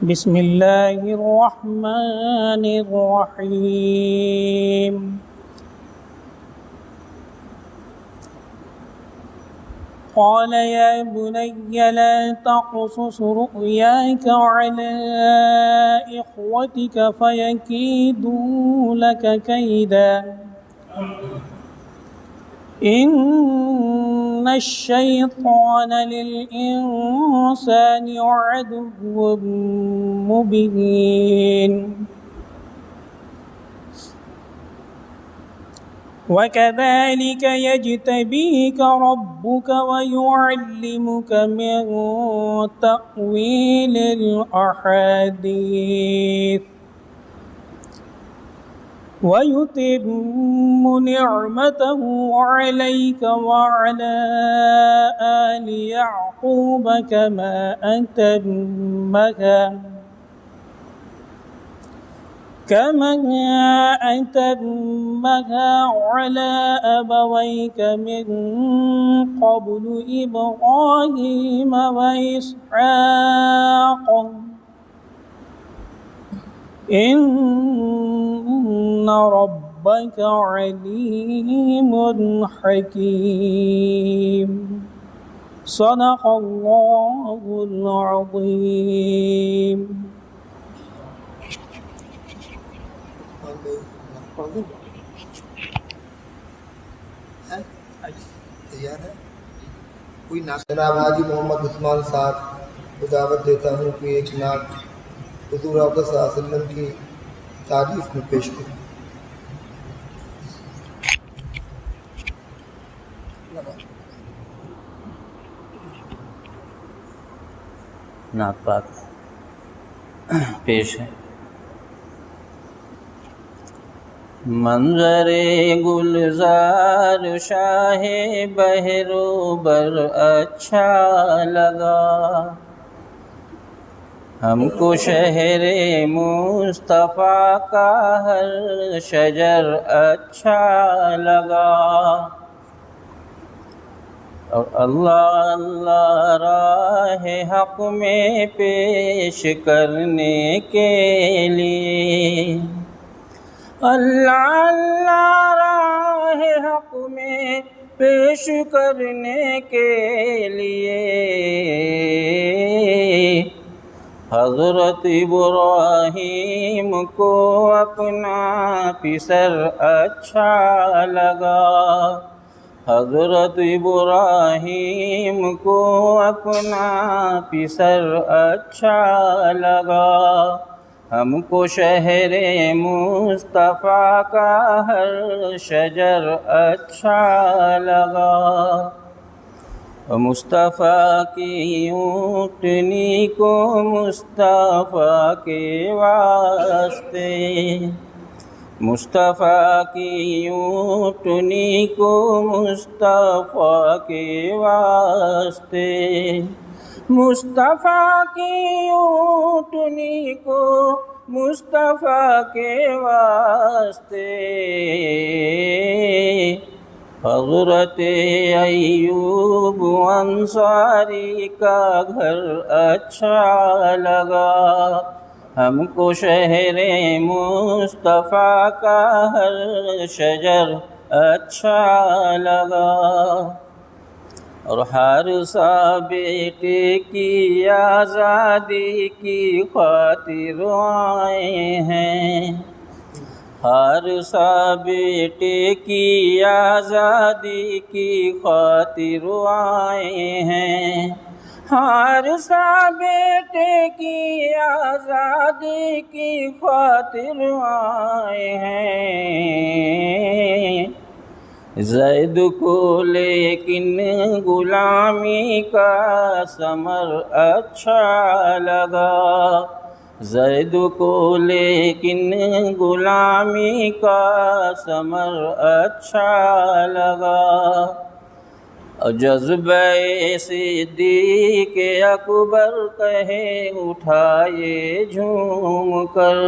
بسم الله الرحمن الرحيم قال يا بني لا تقصص رؤياك على إخوتك فيكيدوا لك كيدا إن الشيطان للإنسان عدو مبين وكذلك يجتبيك ربك ويعلمك من تأويل الأحاديث ويتم نعمته عليك وعلى آل يعقوب كما أتمها على أبويك من قبل إبراهيم وإسحاق إن ربك عليم حكيم صدق الله العظيم. تیار ہے کوئی نعت؟ جناب حاجی محمد عثمان صاحب کو دعوت دیتا ہوں کہ ایک نعت حضور اقدس صلی اللہ علیہ وسلم کی تعریف میں پیش کروں. نعت پاک پیش ہے. منظر گلزار شاہ بہروبر اچھا لگا، ہم کو شہر مصطفیٰ کا ہر شجر اچھا لگا، اور اللہ اللہ راہ حق میں پیش کرنے کے لیے، اللہ اللہ راہ حق میں پیش کرنے کے لیے حضرت ابراہیم کو اپنا پسر اچھا لگا، حضرت ابراہیم کو اپنا پسر اچھا لگا، ہم کو شہر مصطفیٰ کا ہر شجر اچھا لگا، مصطفیٰ کی اونٹنی کو مصطفیٰ کے واسطے، مصطفیٰ کی اونٹنی کو مصطفیٰ کے واسطے، مصطفیٰ کی اونٹنی کو مصطفیٰ کے واسطے، حضرت ایوب انصاری کا گھر اچھا لگا، ہم کو شہر مصطفیٰ کا ہر شجر اچھا لگا، اور ہر سا بیٹے کی آزادی کی خاطر آئے ہیں، ہر سا بیٹے کی آزادی کی خاطر آئے ہیں، ہر سا بیٹے کی آزادی کی خاطر آئے ہیں، زید کو لیکن غلامی کا ثمر اچھا لگا، زید کو لیکن غلامی کا ثمر اچھا لگا، جذبہ صدیق اکبر کہے اٹھائے جھوم کر،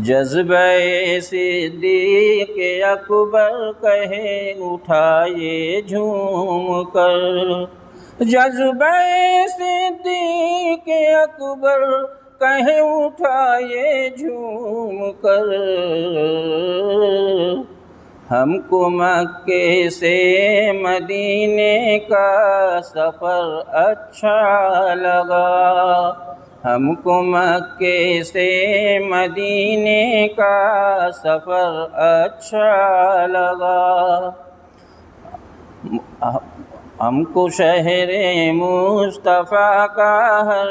جذبہ صدیق اکبر کہے اٹھائے جھوم کر، جذبہ صدیق اکبر کہیں اٹھائے جھوم کر، ہم کو مکے سے مدینے کا سفر اچھا لگا، ہم کو مکے سے مدینے کا سفر اچھا لگا، ہم کو شہر مصطفیٰ کا ہر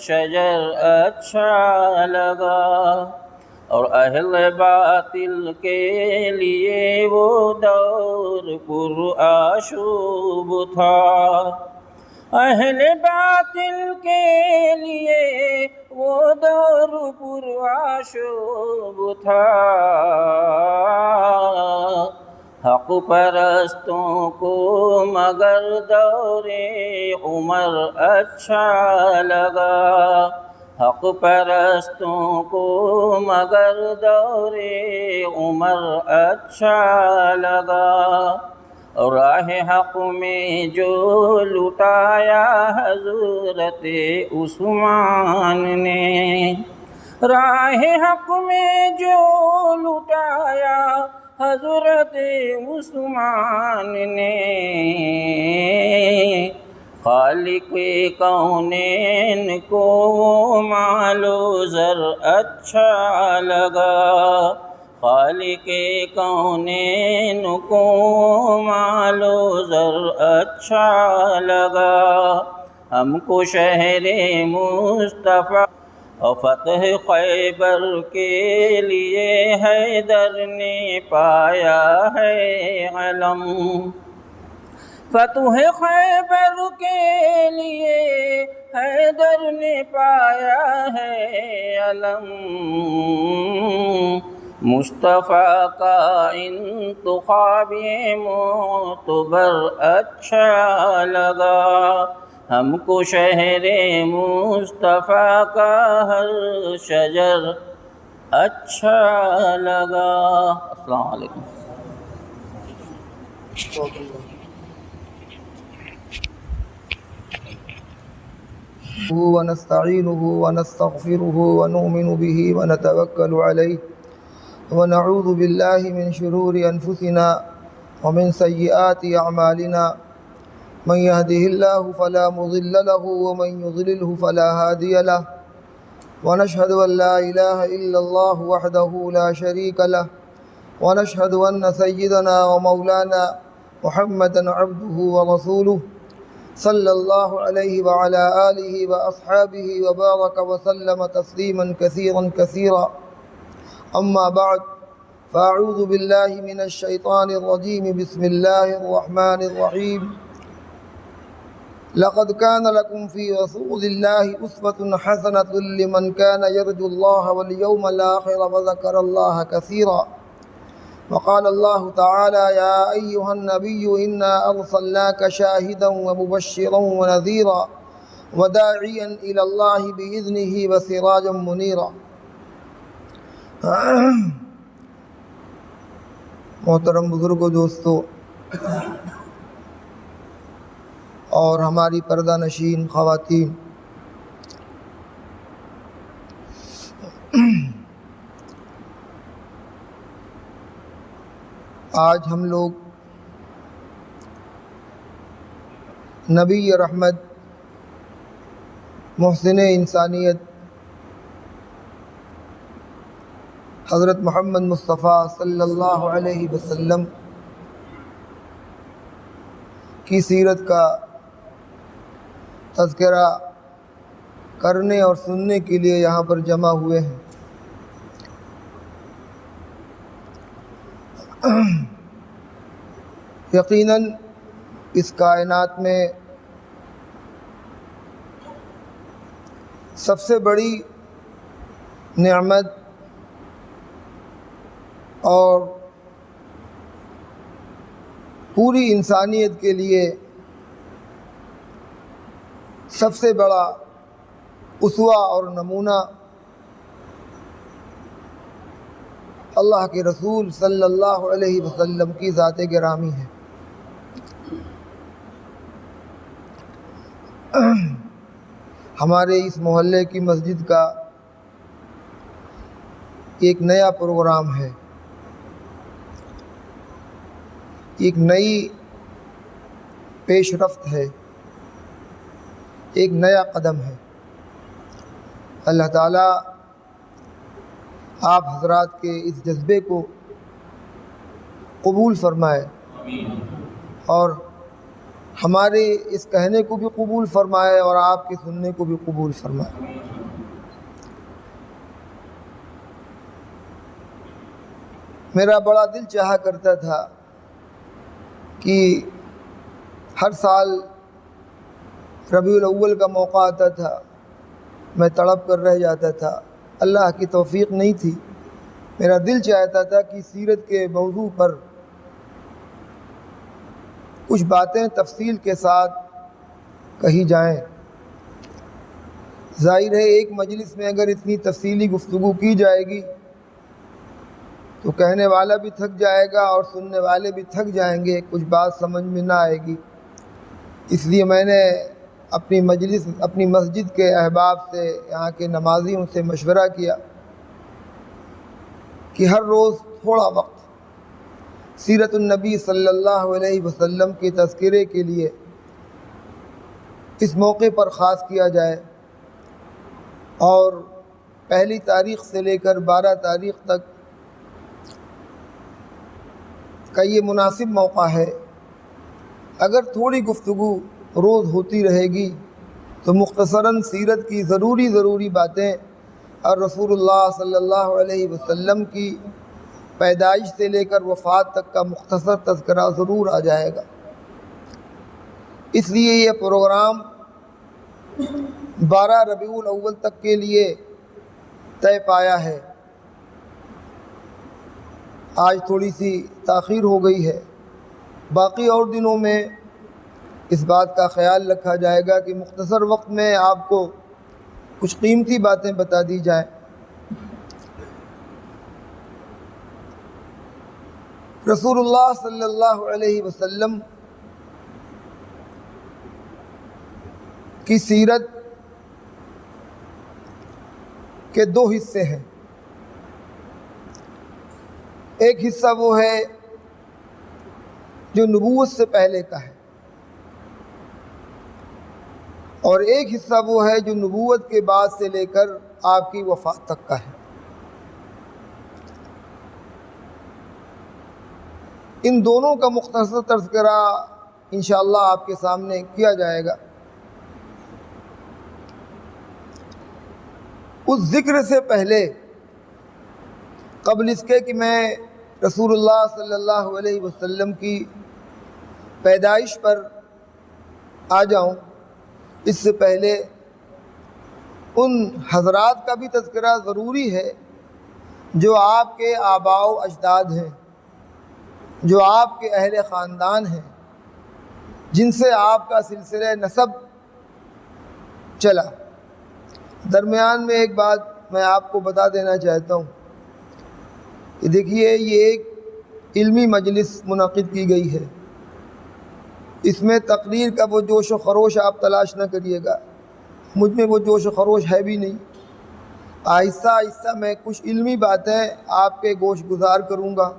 شجر اچھا لگا، اور اہل باطل کے لیے وہ دور پرآشوب تھا، اہل باطل کے لیے وہ دور پرآشوب تھا، حق پرستوں کو مگر دور عمر اچھا لگا، حق پرستوں کو مگر دور عمر اچھا لگا، راہ حق میں جو لٹایا حضرت عثمان نے، راہ حق میں جو لٹایا حضرت عثمان نے، خالق کونین کو مال و زر اچھا لگا، خالق کونین کو مال و زر اچھا لگا، ہم کو شہر مصطفیٰ اور فتح خیبر کے لیے حیدر نے پایا ہے علم، فتح خیبر کے لیے حیدر نے پایا ہے علم، مصطفیٰ کا انتخاب معتبر اچھا لگا، ہم کو شہر مصطفیٰ کا ہر شجر اچھا لگا۔ السلام علیکم۔ ونستعينه ونستغفره ونؤمن به ونتوكل عليه ونعوذ بالله من شرور أنفسنا ومن سيئات أعمالنا، من يهده الله فلا مضل له ومن يضلله فلا هادي له، ونشهد أن لا إله إلا الله وحده لا شريك له، ونشهد أن سيدنا ومولانا محمدا عبده ورسوله صلی اللہ علیہ وعلى آلہ وأصحابہ وبارک وسلم تسلیما کثیرا کثیرا، اما بعد فاعوذ باللہ من الشیطان الرجیم، بسم اللہ الرحمن الرحیم، لقد كان لكم في رسول الله أسوة حسنة لمن كان يرجو الله واليوم الآخر وذكر الله كثيرا، وقال الله تعالى يا أيها النبي إنا أرسلناك شاهدا ومبشرا ونذيرا وداعيا إلى الله بإذنه وسراجا منيرا۔ محترم بزرگوں، دوستو اور ہماری پردہ نشین خواتین، آج ہم لوگ نبی رحمت، محسن انسانیت حضرت محمد مصطفیٰ صلی اللہ علیہ وسلم کی سیرت کا تذکرہ کرنے اور سننے کے لیے یہاں پر جمع ہوئے ہیں۔ یقیناً اس کائنات میں سب سے بڑی نعمت اور پوری انسانیت کے لیے سب سے بڑا اسوہ اور نمونہ اللہ کے رسول صلی اللہ علیہ وسلم کی ذات گرامی ہے۔ ہمارے اس محلے کی مسجد کا ایک نیا پروگرام ہے، ایک نئی پیش رفت ہے، ایک نیا قدم ہے۔ اللہ تعالیٰ آپ حضرات کے اس جذبے کو قبول فرمائے اور ہمارے اس کہنے کو بھی قبول فرمائے اور آپ کے سننے کو بھی قبول فرمائے۔ میرا بڑا دل چاہا کرتا تھا کہ ہر سال ربیع الاول کا موقع آتا تھا، میں تڑپ کر رہ جاتا تھا، اللہ کی توفیق نہیں تھی۔ میرا دل چاہتا تھا کہ سیرت کے موضوع پر کچھ باتیں تفصیل کے ساتھ کہی جائیں۔ ظاہر ہے ایک مجلس میں اگر اتنی تفصیلی گفتگو کی جائے گی تو کہنے والا بھی تھک جائے گا اور سننے والے بھی تھک جائیں گے، کچھ بات سمجھ میں نہ آئے گی۔ اس لیے میں نے اپنی مسجد کے احباب سے، یہاں کے نمازیوں سے مشورہ کیا کہ ہر روز تھوڑا وقت سیرت النبی صلی اللہ علیہ وسلم کے تذکرے کے لیے اس موقع پر خاص کیا جائے، اور پہلی تاریخ سے لے کر 12 تاریخ تک کا یہ مناسب موقع ہے۔ اگر تھوڑی گفتگو روز ہوتی رہے گی تو مختصراً سیرت کی ضروری باتیں اور رسول اللہ صلی اللہ علیہ وسلم کی پیدائش سے لے کر وفات تک کا مختصر تذکرہ ضرور آ جائے گا۔ اس لیے یہ پروگرام 12 ربیع الاول تک کے لیے طے پایا ہے۔ آج تھوڑی سی تاخیر ہو گئی ہے، باقی اور دنوں میں اس بات کا خیال رکھا جائے گا کہ مختصر وقت میں آپ کو کچھ قیمتی باتیں بتا دی جائیں۔ رسول اللہ صلی اللہ علیہ وسلم کی سیرت کے 2 حصے ہیں۔ ایک حصہ وہ ہے جو نبوت سے پہلے کا ہے، اور ایک حصہ وہ ہے جو نبوت کے بعد سے لے کر آپ کی وفات تک کا ہے۔ ان دونوں کا مختصر تذکرہ انشاءاللہ آپ کے سامنے کیا جائے گا۔ اس ذکر سے پہلے، قبل اس کے کہ میں رسول اللہ صلی اللہ علیہ وسلم کی پیدائش پر آ جاؤں، اس سے پہلے ان حضرات کا بھی تذکرہ ضروری ہے جو آپ کے آباء و اجداد ہیں، جو آپ کے اہل خاندان ہیں، جن سے آپ کا سلسلہ نسب چلا۔ درمیان میں ایک بات میں آپ کو بتا دینا چاہتا ہوں کہ دیکھیے، یہ ایک علمی مجلس منعقد کی گئی ہے، اس میں تقریر کا وہ جوش و خروش آپ تلاش نہ کریے گا، مجھ میں وہ جوش و خروش ہے بھی نہیں۔ آہستہ آہستہ میں کچھ علمی باتیں آپ کے گوش گزار کروں گا۔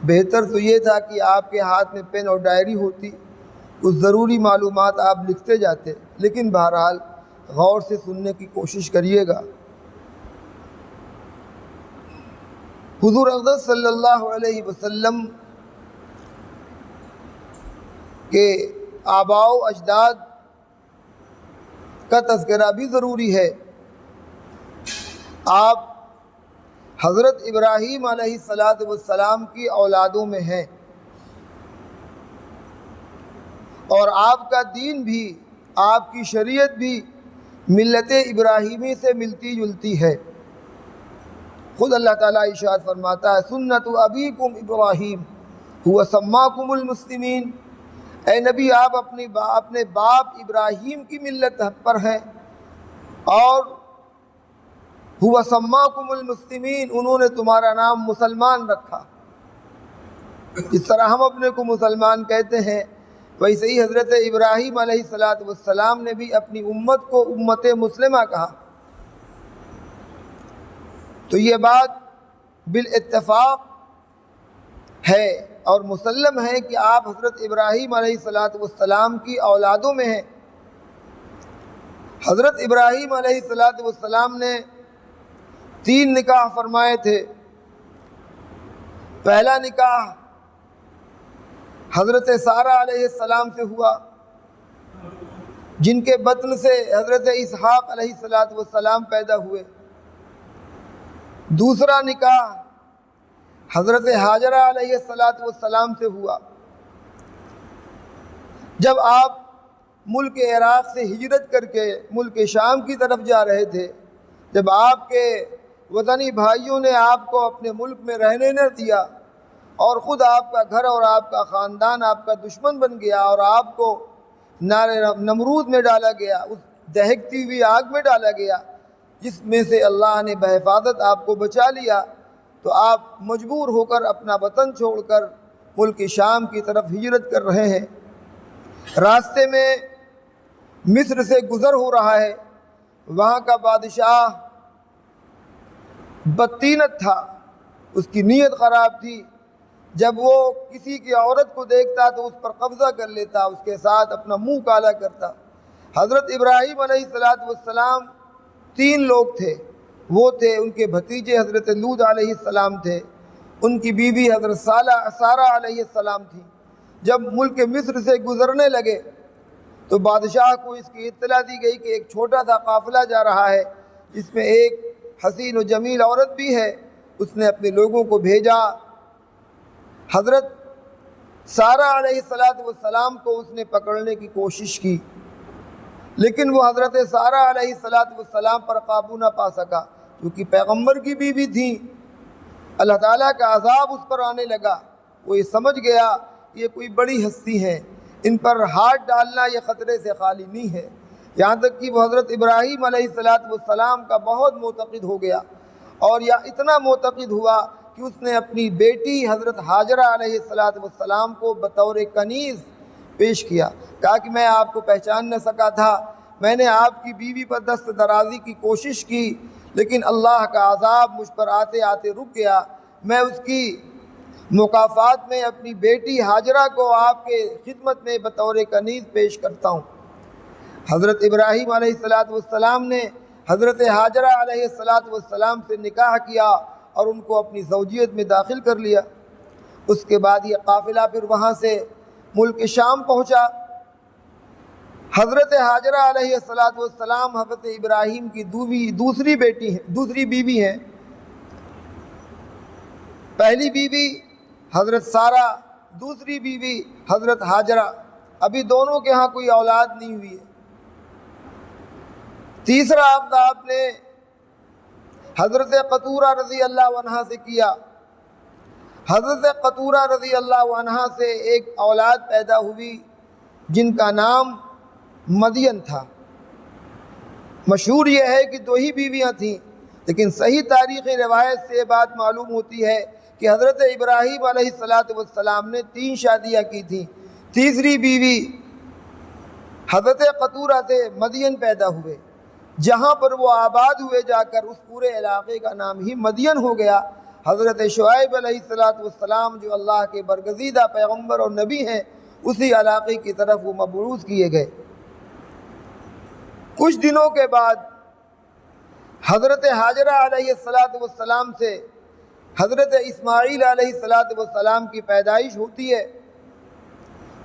بہتر تو یہ تھا کہ آپ کے ہاتھ میں پین اور ڈائری ہوتی، کچھ ضروری معلومات آپ لکھتے جاتے، لیکن بہرحال غور سے سننے کی کوشش کریے گا۔ حضور اقدس صلی اللہ علیہ وسلم کے آباء و اجداد کا تذکرہ بھی ضروری ہے۔ آپ حضرت ابراہیم علیہ السلام کی اولادوں میں ہیں، اور آپ کا دین بھی، آپ کی شریعت بھی ملت ابراہیمی سے ملتی جلتی ہے۔ خود اللہ تعالیٰ ارشاد فرماتا ہے، سنت ابیکم ابراہیم هو سماکم المسلمین۔ اے نبی، آپ اپنے باپ ابراہیم کی ملت پر ہیں، اور هو سماکم المسلمین، انہوں نے تمہارا نام مسلمان رکھا۔ اس طرح ہم اپنے کو مسلمان کہتے ہیں، ویسے ہی حضرت ابراہیم علیہ السلام نے بھی اپنی امت کو امت مسلمہ کہا۔ تو یہ بات بالاتفاق ہے اور مسلم ہے کہ آپ حضرت ابراہیم علیہ السلام کی اولادوں میں ہیں۔ حضرت ابراہیم علیہ السلام نے 3 نکاح فرمائے تھے۔ پہلا نکاح حضرت سارہ علیہ السلام سے ہوا، جن کے بطن سے حضرت اسحاق علیہ السلام پیدا ہوئے۔ دوسرا نکاح حضرت حاجرہ علیہ السلام سے ہوا، جب آپ ملک عراق سے ہجرت کر کے ملک شام کی طرف جا رہے تھے، جب آپ کے وطنی بھائیوں نے آپ کو اپنے ملک میں رہنے نہ دیا اور خود آپ کا گھر اور آپ کا خاندان آپ کا دشمن بن گیا اور آپ کو نار نمرود میں ڈالا گیا، اس دہکتی ہوئی آگ میں ڈالا گیا جس میں سے اللہ نے بحفاظت آپ کو بچا لیا، تو آپ مجبور ہو کر اپنا وطن چھوڑ کر ملک شام کی طرف ہجرت کر رہے ہیں۔ راستے میں مصر سے گزر ہو رہا ہے، وہاں کا بادشاہ بدطینت تھا، اس کی نیت خراب تھی، جب وہ کسی کی عورت کو دیکھتا تو اس پر قبضہ کر لیتا، اس کے ساتھ اپنا منہ کالا کرتا۔ حضرت ابراہیم علیہ السلام 3 لوگ تھے، وہ تھے ان کے بھتیجے حضرت لوط علیہ السلام تھے، ان کی بیوی حضرت سارہ علیہ السلام تھی۔ جب ملک مصر سے گزرنے لگے تو بادشاہ کو اس کی اطلاع دی گئی کہ ایک چھوٹا سا قافلہ جا رہا ہے جس میں ایک حسین و جمیل عورت بھی ہے۔ اس نے اپنے لوگوں کو بھیجا، حضرت سارہ علیہ السلام کو اس نے پکڑنے کی کوشش کی، لیکن وہ حضرت سارہ علیہ السلام پر قابو نہ پا سکا، کیونکہ پیغمبر کی بیوی تھی۔ اللہ تعالیٰ کا عذاب اس پر آنے لگا، وہ یہ سمجھ گیا یہ کوئی بڑی ہستی ہیں، ان پر ہاتھ ڈالنا یہ خطرے سے خالی نہیں ہے، یہاں تک کہ وہ حضرت ابراہیم علیہ السلام کا بہت معتقد ہو گیا، اور یا اتنا معتقد ہوا کہ اس نے اپنی بیٹی حضرت حاجرہ علیہ السلام کو بطور کنیز پیش کیا، کہا کہ میں آپ کو پہچان نہ سکا تھا، میں نے آپ کی بیوی پر دست درازی کی کوشش کی، لیکن اللہ کا عذاب مجھ پر آتے آتے رک گیا، میں اس کی مکافات میں اپنی بیٹی حاجرہ کو آپ کے خدمت میں بطور کنیز پیش کرتا ہوں۔ حضرت ابراہیم علیہ السلام نے حضرت حاجرہ علیہ السلام سے نکاح کیا اور ان کو اپنی زوجیت میں داخل کر لیا۔ اس کے بعد یہ قافلہ پھر وہاں سے ملک شام پہنچا۔ حضرت حاجرہ علیہ السلام حضرت ابراہیم کی دوسری بیوی ہیں۔ پہلی بیوی حضرت سارہ، دوسری بیوی حضرت حاجرہ، ابھی دونوں کے ہاں کوئی اولاد نہیں ہوئی ہے۔ تیسرا عقد آپ نے حضرت قطورہ رضی اللہ عنہ سے کیا۔ حضرت قطورہ رضی اللہ عنہ سے ایک اولاد پیدا ہوئی جن کا نام مدین تھا۔ مشہور یہ ہے کہ 2 ہی بیویاں تھیں، لیکن صحیح تاریخی روایت سے بات معلوم ہوتی ہے کہ حضرت ابراہیم علیہ السلام نے 3 شادیاں کی تھیں۔ تیسری بیوی حضرت قطورہ سے مدین پیدا ہوئے، جہاں پر وہ آباد ہوئے جا کر اس پورے علاقے کا نام ہی مدین ہو گیا۔ حضرت شعیب علیہ السلام جو اللہ کے برگزیدہ پیغمبر اور نبی ہیں، اسی علاقے کی طرف وہ مبعوث کیے گئے۔ کچھ دنوں کے بعد حضرت حاجرہ علیہ السلام سے حضرت اسماعیل علیہ السلام کی پیدائش ہوتی ہے۔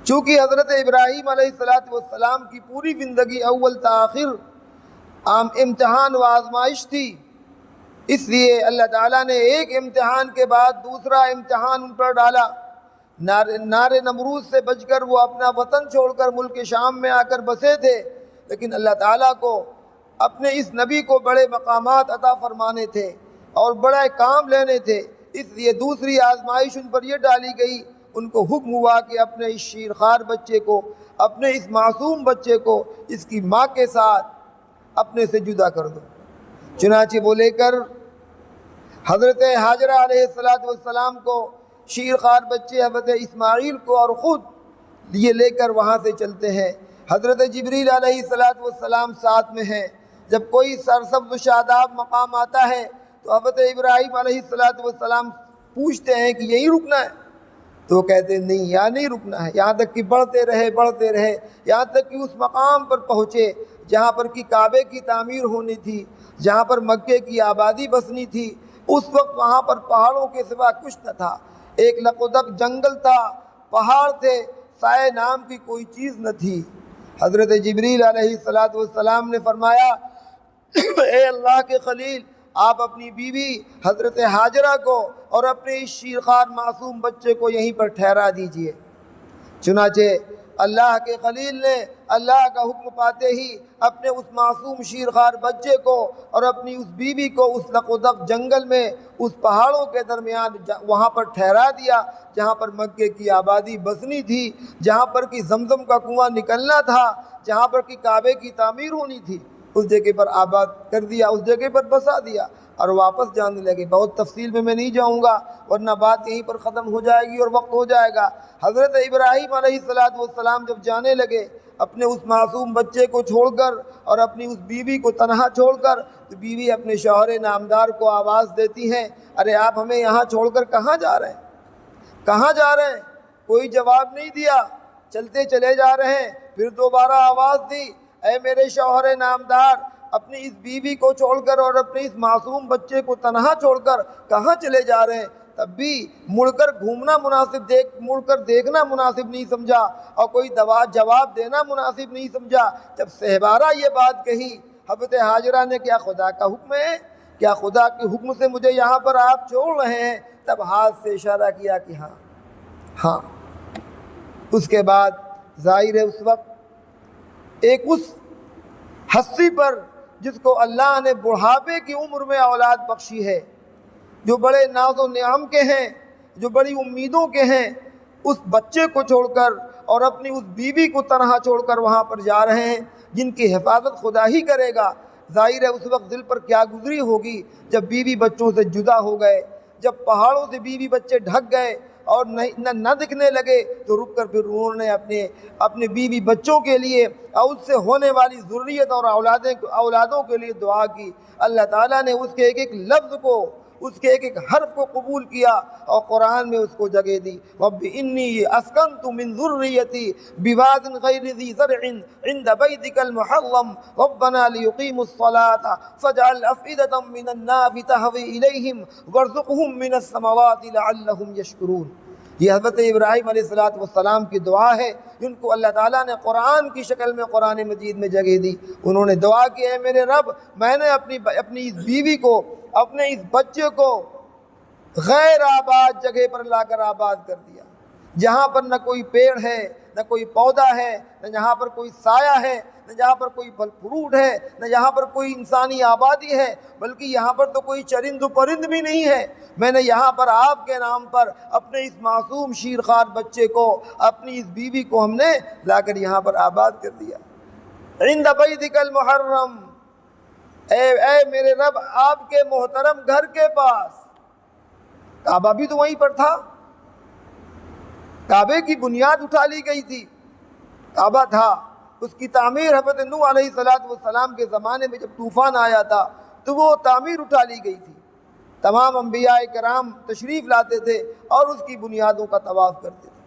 چونکہ حضرت ابراہیم علیہ السلام کی پوری زندگی اول تاخیر امتحان و آزمائش تھی، اس لیے اللہ تعالیٰ نے ایک امتحان کے بعد دوسرا امتحان ان پر ڈالا۔ نار نمرود سے بچ کر وہ اپنا وطن چھوڑ کر ملک شام میں آ کر بسے تھے، لیکن اللہ تعالیٰ کو اپنے اس نبی کو بڑے مقامات عطا فرمانے تھے اور بڑے کام لینے تھے، اس لیے دوسری آزمائش ان پر یہ ڈالی گئی۔ ان کو حکم ہوا کہ اپنے اس شیرخوار بچے کو، اپنے اس معصوم بچے کو اس کی ماں کے ساتھ اپنے سے جدا کر دو۔ چنانچہ وہ لے کر حضرت حاجرہ علیہ السلام کو، شیرخوار بچے حضرت اسماعیل کو اور خود یہ لے کر وہاں سے چلتے ہیں۔ حضرت جبریل علیہ السلام ساتھ میں ہیں۔ جب کوئی سرسبز و شاداب مقام آتا ہے تو حضرت ابراہیم علیہ السلام پوچھتے ہیں کہ یہیں رکنا ہے؟ تو وہ کہتے ہیں نہیں، یہاں نہیں رکنا ہے، یہاں تک کہ بڑھتے رہے یہاں تک کہ اس مقام پر پہنچے جہاں پر کہ کعبے کی تعمیر ہونی تھی، جہاں پر مکے کی آبادی بسنی تھی۔ اس وقت وہاں پر پہاڑوں کے سوا کچھ نہ تھا، ایک لقدق جنگل تھا، پہاڑ تھے، سائے نام کی کوئی چیز نہ تھی۔ حضرت جبریل علیہ السلام نے فرمایا اے اللہ کے خلیل، آپ اپنی بیوی حضرت ہاجرہ کو اور اپنے اس شیرخوار معصوم بچے کو یہیں پر ٹھہرا دیجئے۔ چنانچہ اللہ کے خلیل نے اللہ کا حکم پاتے ہی اپنے اس معصوم شیرخوار بچے کو اور اپنی اس بیوی کو اس لقدق جنگل میں، اس پہاڑوں کے درمیان وہاں پر ٹھہرا دیا جہاں پر مکے کی آبادی بسنی تھی، جہاں پر کہ زمزم کا کنواں نکلنا تھا، جہاں پر کہ کعبے کی تعمیر ہونی تھی۔ اس جگہ پر آباد کر دیا، اس جگہ پر بسا دیا اور واپس جانے لگے۔ بہت تفصیل میں نہیں جاؤں گا ورنہ بات یہیں پر ختم ہو جائے گی اور وقت ہو جائے گا۔ حضرت ابراہیم علیہ السلام جب جانے لگے اپنے اس معصوم بچے کو چھوڑ کر اور اپنی اس بیوی کو تنہا چھوڑ کر، تو بیوی اپنے شوہر نامدار کو آواز دیتی ہیں، ارے آپ ہمیں یہاں چھوڑ کر کہاں جا رہے ہیں؟ کہاں جا رہے ہیں؟ کوئی جواب نہیں دیا، چلتے چلے جا رہے ہیں۔ پھر دوبارہ آواز دی، اے میرے شوہر نامدار، اپنی اس بیوی کو چھوڑ کر اور اپنے اس معصوم بچے کو تنہا چھوڑ کر کہاں چلے جا رہے ہیں؟ تب بھی مڑ کر گھومنا مناسب، مڑ کر دیکھنا مناسب نہیں سمجھا اور کوئی جواب دینا مناسب نہیں سمجھا۔ جب سہبارہ یہ بات کہی، حضرت ہاجرہ نے کیا خدا کا حکم ہے؟ کیا خدا کے حکم سے مجھے یہاں پر آپ چھوڑ رہے ہیں؟ تب ہاتھ سے اشارہ کیا کہ ہاں۔ اس کے بعد ظاہر ہے اس وقت ایک اس ہستی پر جس کو اللہ نے بڑھاپے کی عمر میں اولاد بخشی ہے، جو بڑے ناز و نعم کے ہیں، جو بڑی امیدوں کے ہیں، اس بچے کو چھوڑ کر اور اپنی اس بیوی کو تنہا چھوڑ کر وہاں پر جا رہے ہیں جن کی حفاظت خدا ہی کرے گا۔ ظاہر ہے اس وقت دل پر کیا گزری ہوگی جب بیوی بچوں سے جدا ہو گئے، جب پہاڑوں سے بیوی بچے ڈھک گئے اور نہ دکھنے لگے، تو رک کر پھر انہوں نے اپنے بیوی بچوں کے لیے اور اس سے ہونے والی ذریت اور اولادوں کے لیے دعا کی۔ اللہ تعالیٰ نے اس کے ایک ایک لفظ کو، اس کے ایک ایک حرف کو قبول کیا اور قرآن میں اس کو جگہ دی۔ رب انی اسکنت من ذریتی بواد غیر ذی زرع عند بیتک المحرم ربنا لیقیموا الصلاة فاجعل افئدة من الناس تہوی الیہم وارزقہم من الثمرات لعلہم یشکرون۔ یہ حضرت ابراہیم علیہ السلام کی دعا ہے جن کو اللہ تعالیٰ نے قرآن کی شکل میں قرآن مجید میں جگہ دی۔ انہوں نے دعا کی، اے میرے رب، میں نے اپنی اس بیوی کو، اپنے اس بچے کو غیر آباد جگہ پر لا کر آباد کر دیا، جہاں پر نہ کوئی پیڑ ہے، نہ کوئی پودا ہے، نہ جہاں پر کوئی سایہ ہے، نہ جہاں پر کوئی پھل فروٹ ہے، نہ جہاں پر کوئی انسانی آبادی ہے، بلکہ یہاں پر تو کوئی چرند و پرند بھی نہیں ہے۔ میں نے یہاں پر آپ کے نام پر اپنے اس معصوم شیرخوار بچے کو، اپنی اس بیوی کو ہم نے لا کر یہاں پر آباد کر دیا۔ عند بیتک المحرم، اے میرے رب، آپ کے محترم گھر کے پاس۔ کعبہ بھی تو وہیں پر تھا، کعبے کی بنیاد اٹھا لی گئی تھی، کعبہ تھا، اس کی تعمیر حضرت نوح علیہ السلام کے زمانے میں جب طوفان آیا تھا تو وہ تعمیر اٹھا لی گئی تھی۔ تمام انبیاء کرام تشریف لاتے تھے اور اس کی بنیادوں کا طواف کرتے تھے۔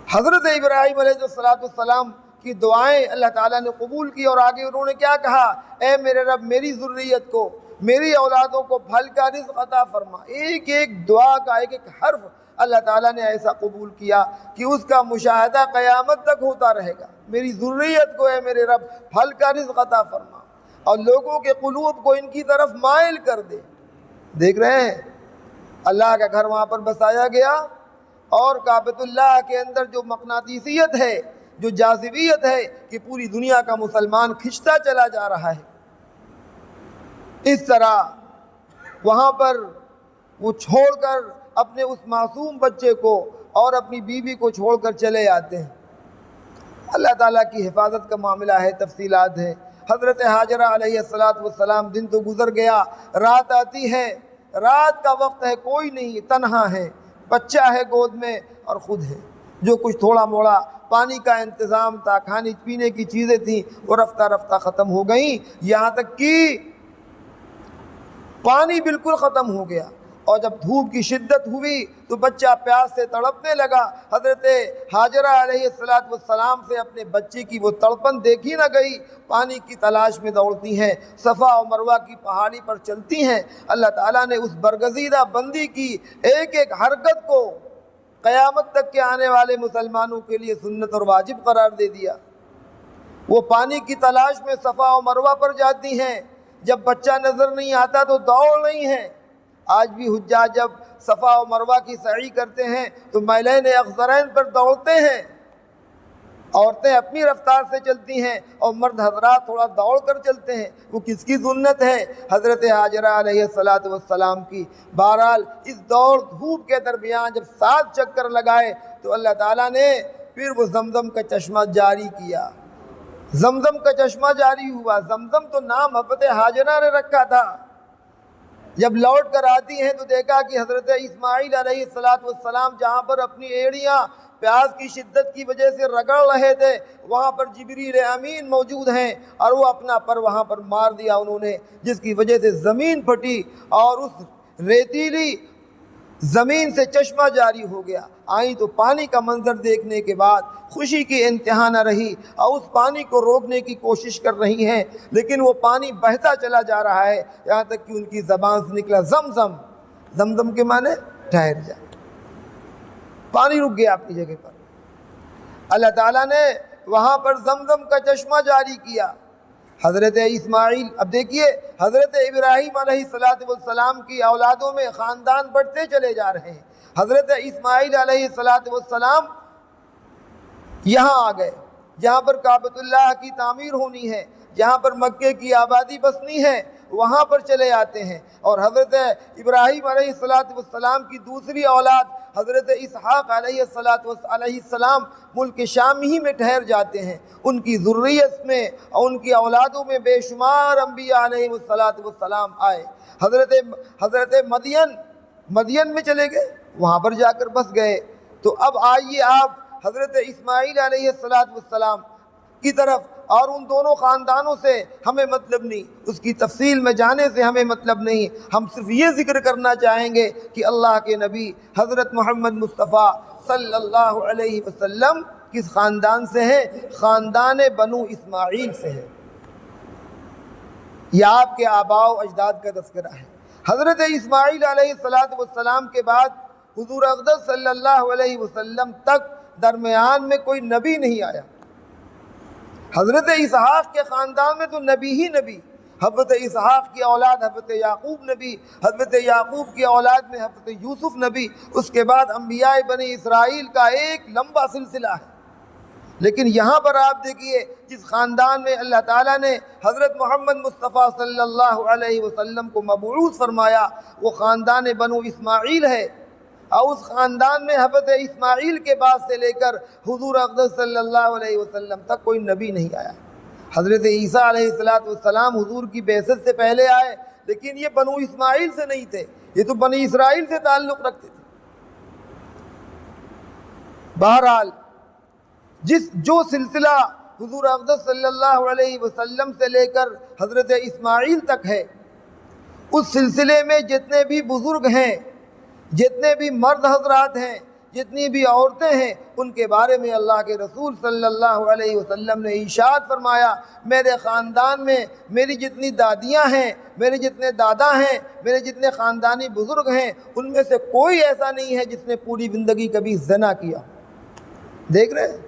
حضرت ابراہیم علیہ السلام کی دعائیں اللہ تعالیٰ نے قبول کی اور آگے انہوں نے کیا کہا، اے میرے رب، میری ذریت کو، میری اولادوں کو پھل کا رزق عطا فرما۔ ایک ایک دعا کا ایک ایک حرف اللہ تعالیٰ نے ایسا قبول کیا کہ اس کا مشاہدہ قیامت تک ہوتا رہے گا۔ میری ذریت کو، اے میرے رب، پھل کا رزق عطا فرما اور لوگوں کے قلوب کو ان کی طرف مائل کر دے۔ دیکھ رہے ہیں اللہ کا گھر وہاں پر بسایا گیا اور کعبۃ اللہ کے اندر جو مقناطیسیت ہے، جو جاذبیت ہے کہ پوری دنیا کا مسلمان کھنچتا چلا جا رہا ہے، اس طرح وہاں پر وہ چھوڑ کر اپنے اس معصوم بچے کو اور اپنی بیوی کو چھوڑ کر چلے آتے ہیں۔ اللہ تعالیٰ کی حفاظت کا معاملہ ہے، تفصیلات ہیں۔ حضرت ہاجرہ علیہ السلام، دن تو گزر گیا، رات آتی ہے، رات کا وقت ہے، کوئی نہیں، تنہا ہے، بچہ ہے گود میں اور خود ہے۔ جو کچھ تھوڑا موڑا پانی کا انتظام تھا، کھانے پینے کی چیزیں تھیں، وہ رفتہ رفتہ ختم ہو گئیں، یہاں تک کہ پانی بالکل ختم ہو گیا۔ اور جب دھوپ کی شدت ہوئی تو بچہ پیاس سے تڑپنے لگا۔ حضرت ہاجرہ علیہ السلام سے اپنے بچے کی وہ تڑپن دیکھی نہ گئی، پانی کی تلاش میں دوڑتی ہیں، صفا و مروہ کی پہاڑی پر چلتی ہیں۔ اللہ تعالیٰ نے اس برگزیدہ بندی کی ایک ایک حرکت کو قیامت تک کے آنے والے مسلمانوں کے لیے سنت اور واجب قرار دے دیا۔ وہ پانی کی تلاش میں صفا و مروہ پر جاتی ہیں، جب بچہ نظر نہیں آتا تو دوڑ رہی ہیں۔ آج بھی حجاج جب صفا و مروہ کی سعی کرتے ہیں تو میلین اخضرین پر دوڑتے ہیں۔ عورتیں اپنی رفتار سے چلتی ہیں اور مرد حضرات تھوڑا دوڑ کر چلتے ہیں۔ وہ کس کی سنت ہے؟ حضرت ہاجرہ علیہ السلام کی۔ بہرحال اس دوڑ دھوپ کے درمیان جب 7 چکر لگائے تو اللہ تعالیٰ نے پھر وہ زمزم کا چشمہ جاری کیا۔ زمزم کا چشمہ جاری ہوا۔ زمزم تو نام حضرت ہاجرہ نے رکھا تھا۔ جب لوٹ کر آتی ہیں تو دیکھا کہ حضرت اسماعیل علیہ السلام جہاں پر اپنی ایڑیاں پیاس کی شدت کی وجہ سے رگڑ رہے تھے، وہاں پر جبریل امین موجود ہیں، اور وہ اپنا پر وہاں پر مار دیا انہوں نے، جس کی وجہ سے زمین پھٹی اور اس ریتیلی زمین سے چشمہ جاری ہو گیا۔ آئیں تو پانی کا منظر دیکھنے کے بعد خوشی کی انتہا نہ رہی اور اس پانی کو روکنے کی کوشش کر رہی ہیں، لیکن وہ پانی بہتا چلا جا رہا ہے، یہاں تک کہ ان کی زبان سے نکلا زمزم۔ زمزم کے معنی ٹھہر جا، پانی رک گیا اپنی جگہ پر۔ اللہ تعالیٰ نے وہاں پر زمزم کا چشمہ جاری کیا۔ حضرت اسماعیل، اب دیکھیے حضرت ابراہیم علیہ السلام کی اولادوں میں خاندان بڑھتے چلے جا رہے ہیں۔ حضرت اسماعیل علیہ السلام یہاں آ گئے جہاں پر کعبۃ اللہ کی تعمیر ہونی ہے، جہاں پر مکے کی آبادی بسنی ہے، وہاں پر چلے آتے ہیں۔ اور حضرت ابراہیم علیہ السلام کی دوسری اولاد حضرت اسحاق علیہ السلام ملک شام ہی میں ٹھہر جاتے ہیں۔ ان کی ذریت میں اور ان کی اولادوں میں بے شمار انبیاء علیہ السلام آئے۔ حضرت مدین میں چلے گئے، وہاں پر جا کر بس گئے۔ تو اب آئیے آپ حضرت اسماعیل علیہ السلام کی طرف، اور ان دونوں خاندانوں سے ہمیں مطلب نہیں، اس کی تفصیل میں جانے سے ہمیں مطلب نہیں، ہم صرف یہ ذکر کرنا چاہیں گے کہ اللہ کے نبی حضرت محمد مصطفیٰ صلی اللہ علیہ وسلم کس خاندان سے ہیں؟ خاندان بنو اسماعیل سے ہیں۔ یہ آپ کے آباء و اجداد کا تذکرہ ہے۔ حضرت اسماعیل علیہ السلام کے بعد حضور اقدس صلی اللہ علیہ وسلم تک درمیان میں کوئی نبی نہیں آیا۔ حضرت اسحاق کے خاندان میں تو نبی ہی نبی، حضرت اسحاق کی اولاد حضرت یعقوب نبی، حضرت یعقوب کی اولاد میں حضرت یوسف نبی، اس کے بعد انبیاء بنی اسرائیل کا ایک لمبا سلسلہ ہے۔ لیکن یہاں پر آپ دیکھیے جس خاندان میں اللہ تعالیٰ نے حضرت محمد مصطفیٰ صلی اللہ علیہ وسلم کو مبعوث فرمایا، وہ خاندان بنو اسماعیل ہے، اور اس خاندان میں حضرت اسماعیل کے بعد سے لے کر حضور اقدس صلی اللہ علیہ وسلم تک کوئی نبی نہیں آیا۔ حضرت عیسیٰ علیہ السلام حضور کی بعثت سے پہلے آئے، لیکن یہ بنو اسماعیل سے نہیں تھے، یہ تو بنی اسرائیل سے تعلق رکھتے تھے۔ بہرحال جو سلسلہ حضور اقدس صلی اللہ علیہ وسلم سے لے کر حضرت اسماعیل تک ہے، اس سلسلے میں جتنے بھی بزرگ ہیں، جتنے بھی مرد حضرات ہیں، جتنی بھی عورتیں ہیں، ان کے بارے میں اللہ کے رسول صلی اللہ علیہ وسلم نے ارشاد فرمایا، میرے خاندان میں میری جتنی دادیاں ہیں، میرے جتنے دادا ہیں، میرے جتنے خاندانی بزرگ ہیں، ان میں سے کوئی ایسا نہیں ہے جس نے پوری زندگی کبھی زنا کیا۔ دیکھ رہے ہیں،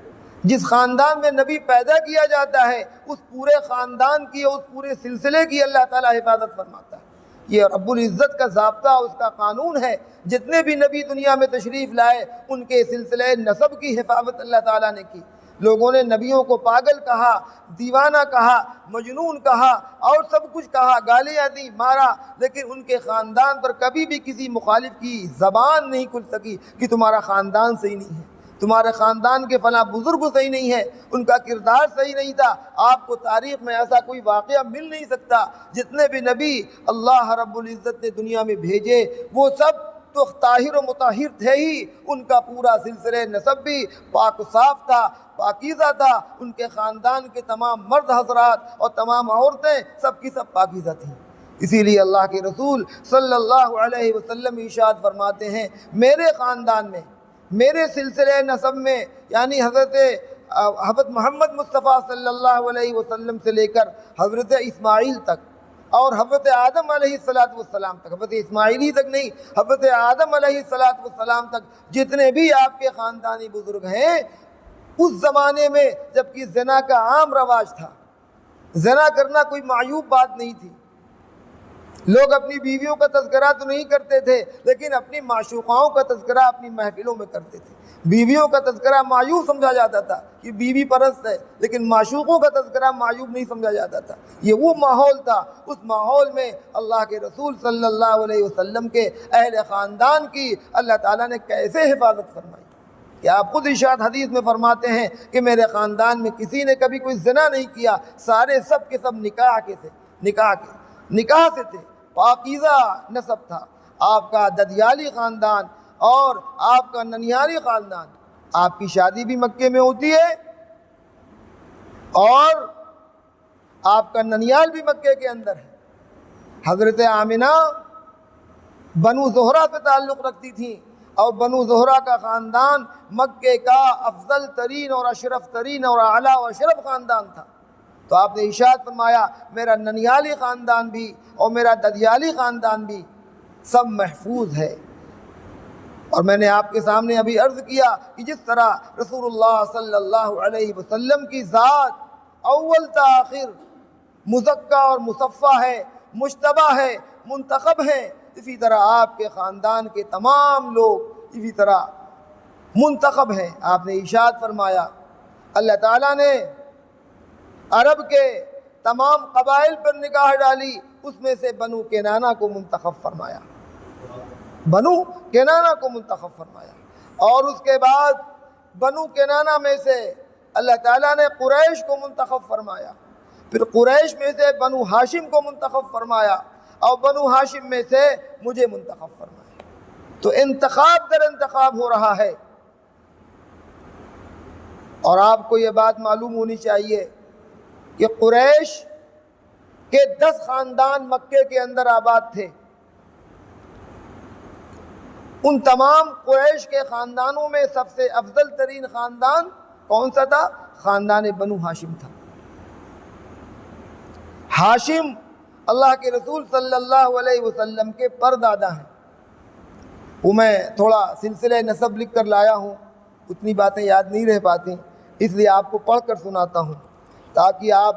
جس خاندان میں نبی پیدا کیا جاتا ہے، اس پورے خاندان کی اور اس پورے سلسلے کی اللہ تعالیٰ حفاظت فرماتا ہے۔ یہ رب العزت کا ضابطہ، اس کا قانون ہے۔ جتنے بھی نبی دنیا میں تشریف لائے، ان کے سلسلے نسب کی حفاظت اللہ تعالیٰ نے کی۔ لوگوں نے نبیوں کو پاگل کہا، دیوانہ کہا، مجنون کہا اور سب کچھ کہا، گالیاں دی، مارا، لیکن ان کے خاندان پر کبھی بھی کسی مخالف کی زبان نہیں کھل سکی کہ تمہارا خاندان صحیح نہیں ہے، تمہارے خاندان کے فلاں بزرگ صحیح نہیں ہے، ان کا کردار صحیح نہیں تھا۔ آپ کو تاریخ میں ایسا کوئی واقعہ مل نہیں سکتا۔ جتنے بھی نبی اللہ رب العزت نے دنیا میں بھیجے، وہ سب تو طاہر و مطہر تھے ہی، ان کا پورا سلسلہ نسب بھی پاک و صاف تھا، پاکیزہ تھا، ان کے خاندان کے تمام مرد حضرات اور تمام عورتیں سب کی سب پاکیزہ تھیں۔ اسی لیے اللہ کے رسول صلی اللہ علیہ وسلم ارشاد فرماتے ہیں، میرے خاندان میں، میرے سلسلہ نسب میں، یعنی حضرت محمد مصطفیٰ صلی اللہ علیہ وسلم سے لے کر حضرت اسماعیل تک اور حضرت آدم علیہ السلام تک، حضرت اسماعیل ہی تک نہیں، حضرت آدم علیہ السلام تک جتنے بھی آپ کے خاندانی بزرگ ہیں، اس زمانے میں جبکہ زنا کا عام رواج تھا، زنا کرنا کوئی معیوب بات نہیں تھی، لوگ اپنی بیویوں کا تذکرہ تو نہیں کرتے تھے لیکن اپنی معشوقاؤں کا تذکرہ اپنی محفلوں میں کرتے تھے۔ بیویوں کا تذکرہ معیوب سمجھا جاتا تھا کہ بیوی پرست ہے، لیکن معشوقوں کا تذکرہ معیوب نہیں سمجھا جاتا تھا۔ یہ وہ ماحول تھا، اس ماحول میں اللہ کے رسول صلی اللہ علیہ وسلم کے اہل خاندان کی اللہ تعالیٰ نے کیسے حفاظت فرمائی کہ آپ خود ارشاد حدیث میں فرماتے ہیں کہ میرے خاندان میں کسی نے کبھی کوئی زنا نہیں کیا، سارے سب کے سب نکاح سے تھے، پاکیزہ نسب تھا۔ آپ کا ددیالی خاندان اور آپ کا ننیالی خاندان، آپ کی شادی بھی مکے میں ہوتی ہے اور آپ کا ننیال بھی مکے کے اندر ہے۔ حضرت آمنہ بنو زہرہ سے تعلق رکھتی تھیں اور بنو زہرہ کا خاندان مکے کا افضل ترین اور اشرف ترین اور اعلیٰ و اشرف خاندان تھا۔ تو آپ نے ارشاد فرمایا میرا ننیالی خاندان بھی اور میرا ددیالی خاندان بھی سب محفوظ ہے۔ اور میں نے آپ کے سامنے ابھی عرض کیا کہ جس طرح رسول اللہ صلی اللہ علیہ وسلم کی ذات اول تا آخر مزکہ اور مصفہ ہے، مجتبیٰ ہے، منتخب ہے، اسی طرح آپ کے خاندان کے تمام لوگ اسی طرح منتخب ہیں۔ آپ نے ارشاد فرمایا اللہ تعالیٰ نے عرب کے تمام قبائل پر نگاہ ڈالی، اس میں سے بنو کنانہ کو منتخب فرمایا، بنو کنانہ کو منتخب فرمایا، اور اس کے بعد بنو کنانہ میں سے اللہ تعالیٰ نے قریش کو منتخب فرمایا، پھر قریش میں سے بنو ہاشم کو منتخب فرمایا اور بنو ہاشم میں سے مجھے منتخب فرمایا۔ تو انتخاب در انتخاب ہو رہا ہے، اور آپ کو یہ بات معلوم ہونی چاہیے کہ قریش کے 10 خاندان مکے کے اندر آباد تھے، ان تمام قریش کے خاندانوں میں سب سے افضل ترین خاندان کون سا تھا؟ خاندان بنو ہاشم تھا۔ ہاشم اللہ کے رسول صلی اللہ علیہ وسلم کے پردادا ہیں۔ وہ میں تھوڑا سلسلہ نسب لکھ کر لایا ہوں، اتنی باتیں یاد نہیں رہ پاتی، اس لیے آپ کو پڑھ کر سناتا ہوں تاکہ آپ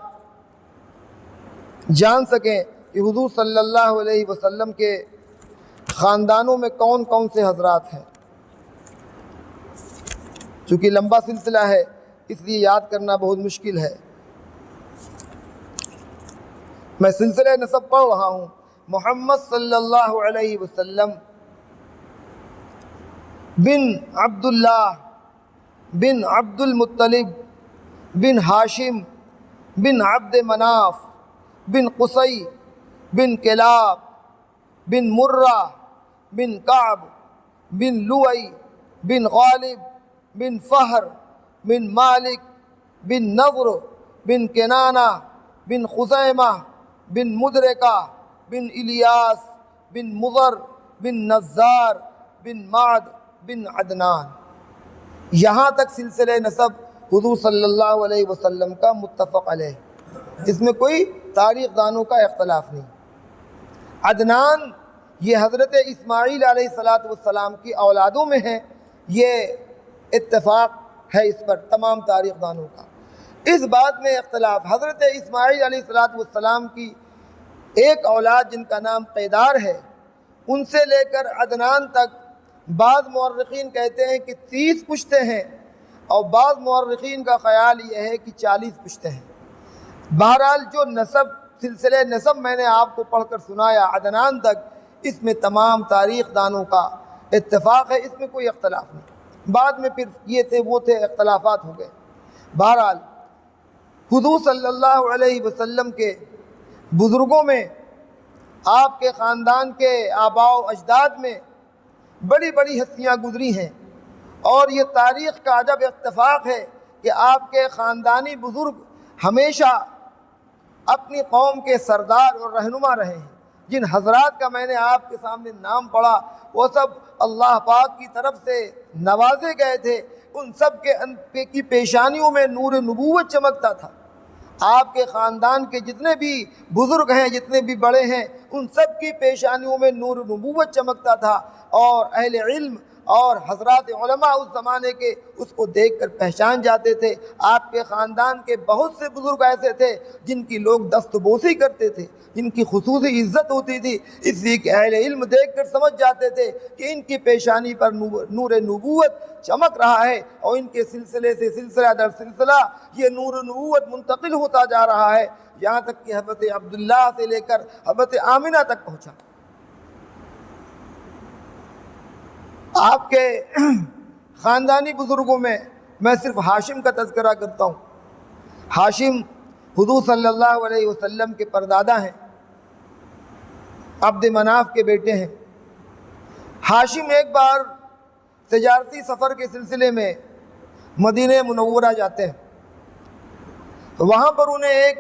جان سکیں کہ حضور صلی اللہ علیہ وسلم کے خاندانوں میں کون کون سے حضرات ہیں۔ چونکہ لمبا سلسلہ ہے اس لیے یاد کرنا بہت مشکل ہے۔ میں سلسلہ نسب پڑھ رہا ہوں۔ محمد صلی اللہ علیہ وسلم بن عبداللہ بن عبد المطلب بن ہاشم بن عبد مناف بن قصی بن کلاب بن مرہ بن کعب بن لوئی بن غالب بن فہر بن مالک بن نضر بن کنانہ بن خزیمہ بن مدرکہ بن الیاس بن مضر بن نزار بن معد بن عدنان۔ یہاں تک سلسلہ نسب حضور صلی اللہ علیہ وسلم کا متفق علیہ، اس میں کوئی تاریخ دانوں کا اختلاف نہیں۔ عدنان یہ حضرت اسماعیل علیہ السلام کی اولادوں میں ہیں، یہ اتفاق ہے اس پر تمام تاریخ دانوں کا۔ اس بات میں اختلاف، حضرت اسماعیل علیہ السلام کی ایک اولاد جن کا نام قیدار ہے، ان سے لے کر عدنان تک بعض مورخین کہتے ہیں کہ 30 پشتیں ہیں، اور بعض مورخین کا خیال یہ ہے کہ 40 پشتیں ہیں۔ بہرحال جو نسب سلسلہ نسب میں نے آپ کو پڑھ کر سنایا عدنان تک، اس میں تمام تاریخ دانوں کا اتفاق ہے، اس میں کوئی اختلاف نہیں۔ بعد میں پھر یہ تھے وہ تھے، اختلافات ہو گئے۔ بہرحال حضور صلی اللہ علیہ وسلم کے بزرگوں میں، آپ کے خاندان کے آباء و اجداد میں بڑی بڑی ہستیاں گزری ہیں، اور یہ تاریخ کا عجب اتفاق ہے کہ آپ کے خاندانی بزرگ ہمیشہ اپنی قوم کے سردار اور رہنما رہے ہیں۔ جن حضرات کا میں نے آپ کے سامنے نام پڑھا وہ سب اللہ پاک کی طرف سے نوازے گئے تھے، ان سب کی پیشانیوں میں نور نبوت چمکتا تھا۔ آپ کے خاندان کے جتنے بھی بزرگ ہیں، جتنے بھی بڑے ہیں، ان سب کی پیشانیوں میں نور نبوت چمکتا تھا، اور اہل علم اور حضرات علماء اس زمانے کے اس کو دیکھ کر پہچان جاتے تھے۔ آپ کے خاندان کے بہت سے بزرگ ایسے تھے جن کی لوگ دست بوسی کرتے تھے، جن کی خصوصی عزت ہوتی تھی، اس لیے کہ اہل علم دیکھ کر سمجھ جاتے تھے کہ ان کی پیشانی پر نور نبوت چمک رہا ہے، اور ان کے سلسلے سے سلسلہ در سلسلہ یہ نور نبوت منتقل ہوتا جا رہا ہے، یہاں تک کہ حضرت عبداللہ سے لے کر حضرت آمنہ تک پہنچا۔ آپ کے خاندانی بزرگوں میں میں صرف ہاشم کا تذکرہ کرتا ہوں۔ ہاشم حضور صلی اللہ علیہ وسلم کے پردادا ہیں، عبد مناف کے بیٹے ہیں۔ ہاشم ایک بار تجارتی سفر کے سلسلے میں مدینہ منورہ جاتے ہیں، وہاں پر انہیں ایک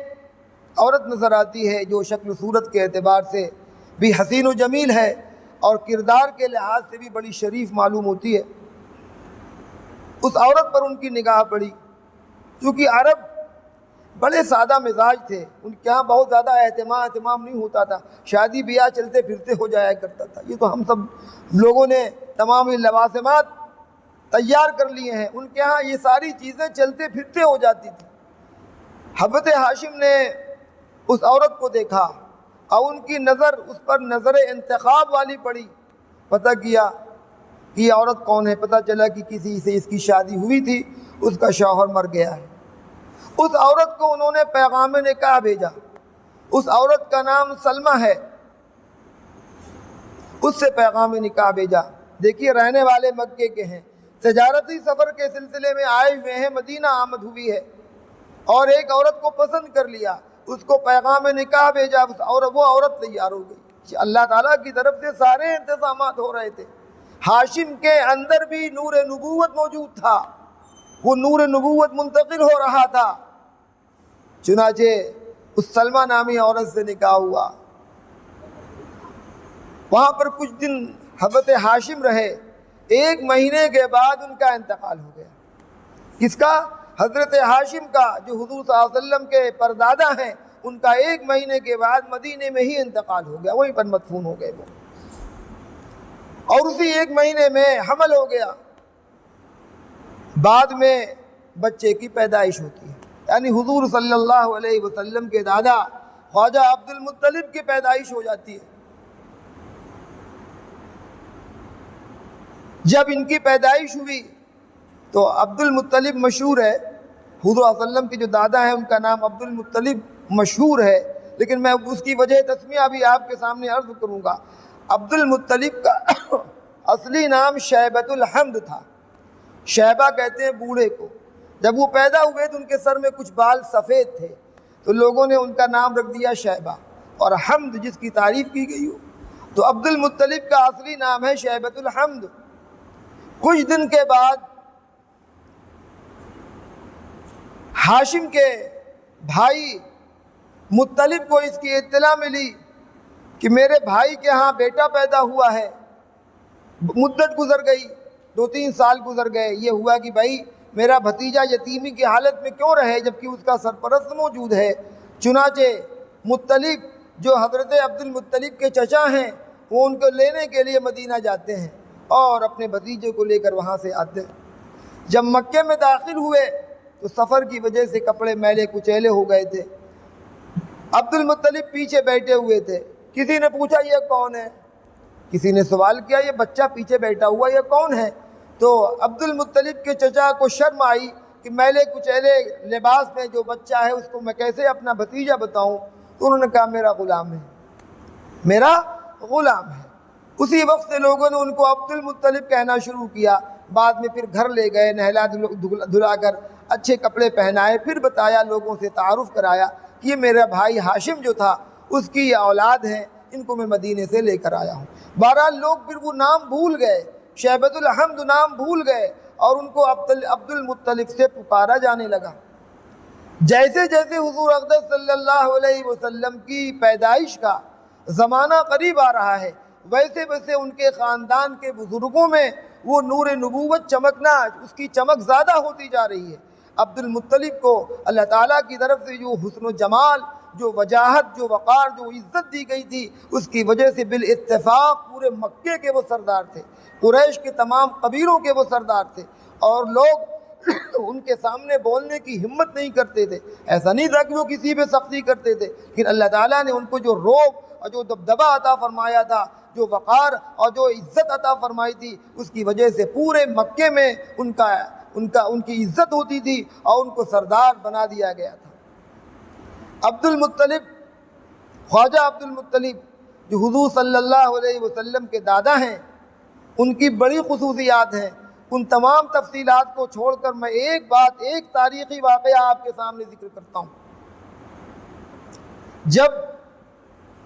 عورت نظر آتی ہے جو شکل و صورت کے اعتبار سے بھی حسین و جمیل ہے، اور کردار کے لحاظ سے بھی بڑی شریف معلوم ہوتی ہے۔ اس عورت پر ان کی نگاہ پڑی، چونکہ عرب بڑے سادہ مزاج تھے، ان کے یہاں بہت زیادہ اہتمام نہیں ہوتا تھا، شادی بیاہ چلتے پھرتے ہو جایا کرتا تھا۔ یہ تو ہم سب لوگوں نے تمام لوازمات تیار کر لیے ہیں، ان کے یہاں یہ ساری چیزیں چلتے پھرتے ہو جاتی تھی۔ حضرت ہاشم نے اس عورت کو دیکھا اور ان کی نظر اس پر نظر انتخاب والی پڑی۔ پتہ کیا کہ یہ عورت کون ہے، پتہ چلا کہ کسی سے اس کی شادی ہوئی تھی، اس کا شوہر مر گیا ہے۔ اس عورت کو انہوں نے پیغام نکاح بھیجا۔ اس عورت کا نام سلمہ ہے، اس سے پیغام نکاح بھیجا۔ دیکھیے رہنے والے مکے کے ہیں، تجارتی سفر کے سلسلے میں آئے ہوئے ہیں، مدینہ آمد ہوئی ہے، اور ایک عورت کو پسند کر لیا، اس کو پیغام نکاح بھیجا، وہ عورت تیار ہو گئی۔ اللہ تعالیٰ کی طرف سے سارے انتظامات ہو رہے تھے۔ ہاشم کے اندر بھی نور نبوت موجود تھا، وہ نور نبوت منتقل ہو رہا تھا۔ چنانچہ اس سلمہ نامی عورت سے نکاح ہوا۔ وہاں پر کچھ دن حضرت ہاشم رہے، 1 مہینے کے بعد ان کا انتقال ہو گیا۔ کس کا؟ حضرت ہاشم کا، جو حضور صلی اللہ علیہ وسلم کے پردادا ہیں، ان کا 1 مہینے کے بعد مدینے میں ہی انتقال ہو گیا، وہیں پر مدفون ہو گئے وہ، اور اسی 1 مہینے میں حمل ہو گیا۔ بعد میں بچے کی پیدائش ہوتی ہے، یعنی حضور صلی اللہ علیہ وسلم کے دادا خواجہ عبد المطلب کی پیدائش ہو جاتی ہے۔ جب ان کی پیدائش ہوئی تو عبد المطلب مشہور ہے، حضور صلی اللہ علیہ وسلم کے جو دادا ہیں ان کا نام عبد المطلب مشہور ہے، لیکن میں اس کی وجہ تسمیہ بھی آپ کے سامنے عرض کروں گا۔ عبد المطلب کا اصلی نام شیبۃ الحمد تھا، شیبہ کہتے ہیں بوڑھے کو۔ جب وہ پیدا ہوئے تو ان کے سر میں کچھ بال سفید تھے، تو لوگوں نے ان کا نام رکھ دیا شیبہ، اور حمد جس کی تعریف کی گئی ہو، تو عبد المطلب کا اصلی نام ہے شیبۃ الحمد۔ کچھ دن کے بعد ہاشم کے بھائی مطلب کو اس کی اطلاع ملی کہ میرے بھائی کے ہاں بیٹا پیدا ہوا ہے۔ مدت گزر گئی، 2-3 سال گزر گئے، یہ ہوا کہ بھائی میرا بھتیجا یتیمی کی حالت میں کیوں رہے جبکہ اس کا سرپرست موجود ہے۔ چنانچہ مطلب جو حضرت عبد المطلب کے چچا ہیں، وہ ان کو لینے کے لیے مدینہ جاتے ہیں اور اپنے بھتیجے کو لے کر وہاں سے آتے ہیں۔ جب مکے میں داخل ہوئے تو سفر کی وجہ سے کپڑے میلے کچیلے ہو گئے تھے۔ عبد المطلب پیچھے بیٹھے ہوئے تھے، کسی نے پوچھا یہ کون ہے، کسی نے سوال کیا یہ بچہ پیچھے بیٹھا ہوا یہ کون ہے، تو عبد المطلب کے چچا کو شرم آئی کہ میلے کچیلے لباس میں جو بچہ ہے اس کو میں کیسے اپنا بھتیجا بتاؤں، تو انہوں نے کہا میرا غلام ہے، میرا غلام ہے۔ اسی وقت سے لوگوں نے ان کو عبد المطلب کہنا شروع کیا۔ بعد میں پھر گھر لے گئے، نہلا دھلا کر اچھے کپڑے پہنائے، پھر بتایا، لوگوں سے تعارف کرایا کہ یہ میرا بھائی ہاشم جو تھا اس کی یہ اولاد ہے، ان کو میں مدینے سے لے کر آیا ہوں۔ بہرحال لوگ پھر وہ نام بھول گئے، شیبۃ الحمد نام بھول گئے اور ان کو عبد المطلب سے پکارا جانے لگا۔ جیسے جیسے حضور اقدس صلی اللہ علیہ وسلم کی پیدائش کا زمانہ قریب آ رہا ہے، ویسے ویسے ان کے خاندان کے بزرگوں میں وہ نور نبوت چمکنا، اس کی چمک زیادہ ہوتی جا رہی ہے۔ عبد المطلب کو اللہ تعالیٰ کی طرف سے جو حسن و جمال، جو وجاہت، جو وقار، جو عزت دی گئی تھی، اس کی وجہ سے بالاتفاق پورے مکے کے وہ سردار تھے، قریش کے تمام قبیلوں کے وہ سردار تھے، اور لوگ ان کے سامنے بولنے کی ہمت نہیں کرتے تھے۔ ایسا نہیں تھا کہ وہ کسی پہ سختی کرتے تھے، لیکن اللہ تعالیٰ نے ان کو جو روب اور جو دبدبہ عطا فرمایا تھا، جو وقار اور جو عزت عطا فرمائی تھی، اس کی وجہ سے پورے مکے میں ان کی عزت ہوتی تھی اور ان کو سردار بنا دیا گیا تھا۔ عبد المطلب، خواجہ عبد المطلب جو حضور صلی اللہ علیہ وسلم کے دادا ہیں، ان کی بڑی خصوصیات ہیں۔ ان تمام تفصیلات کو چھوڑ کر میں ایک تاریخی واقعہ آپ کے سامنے ذکر کرتا ہوں۔ جب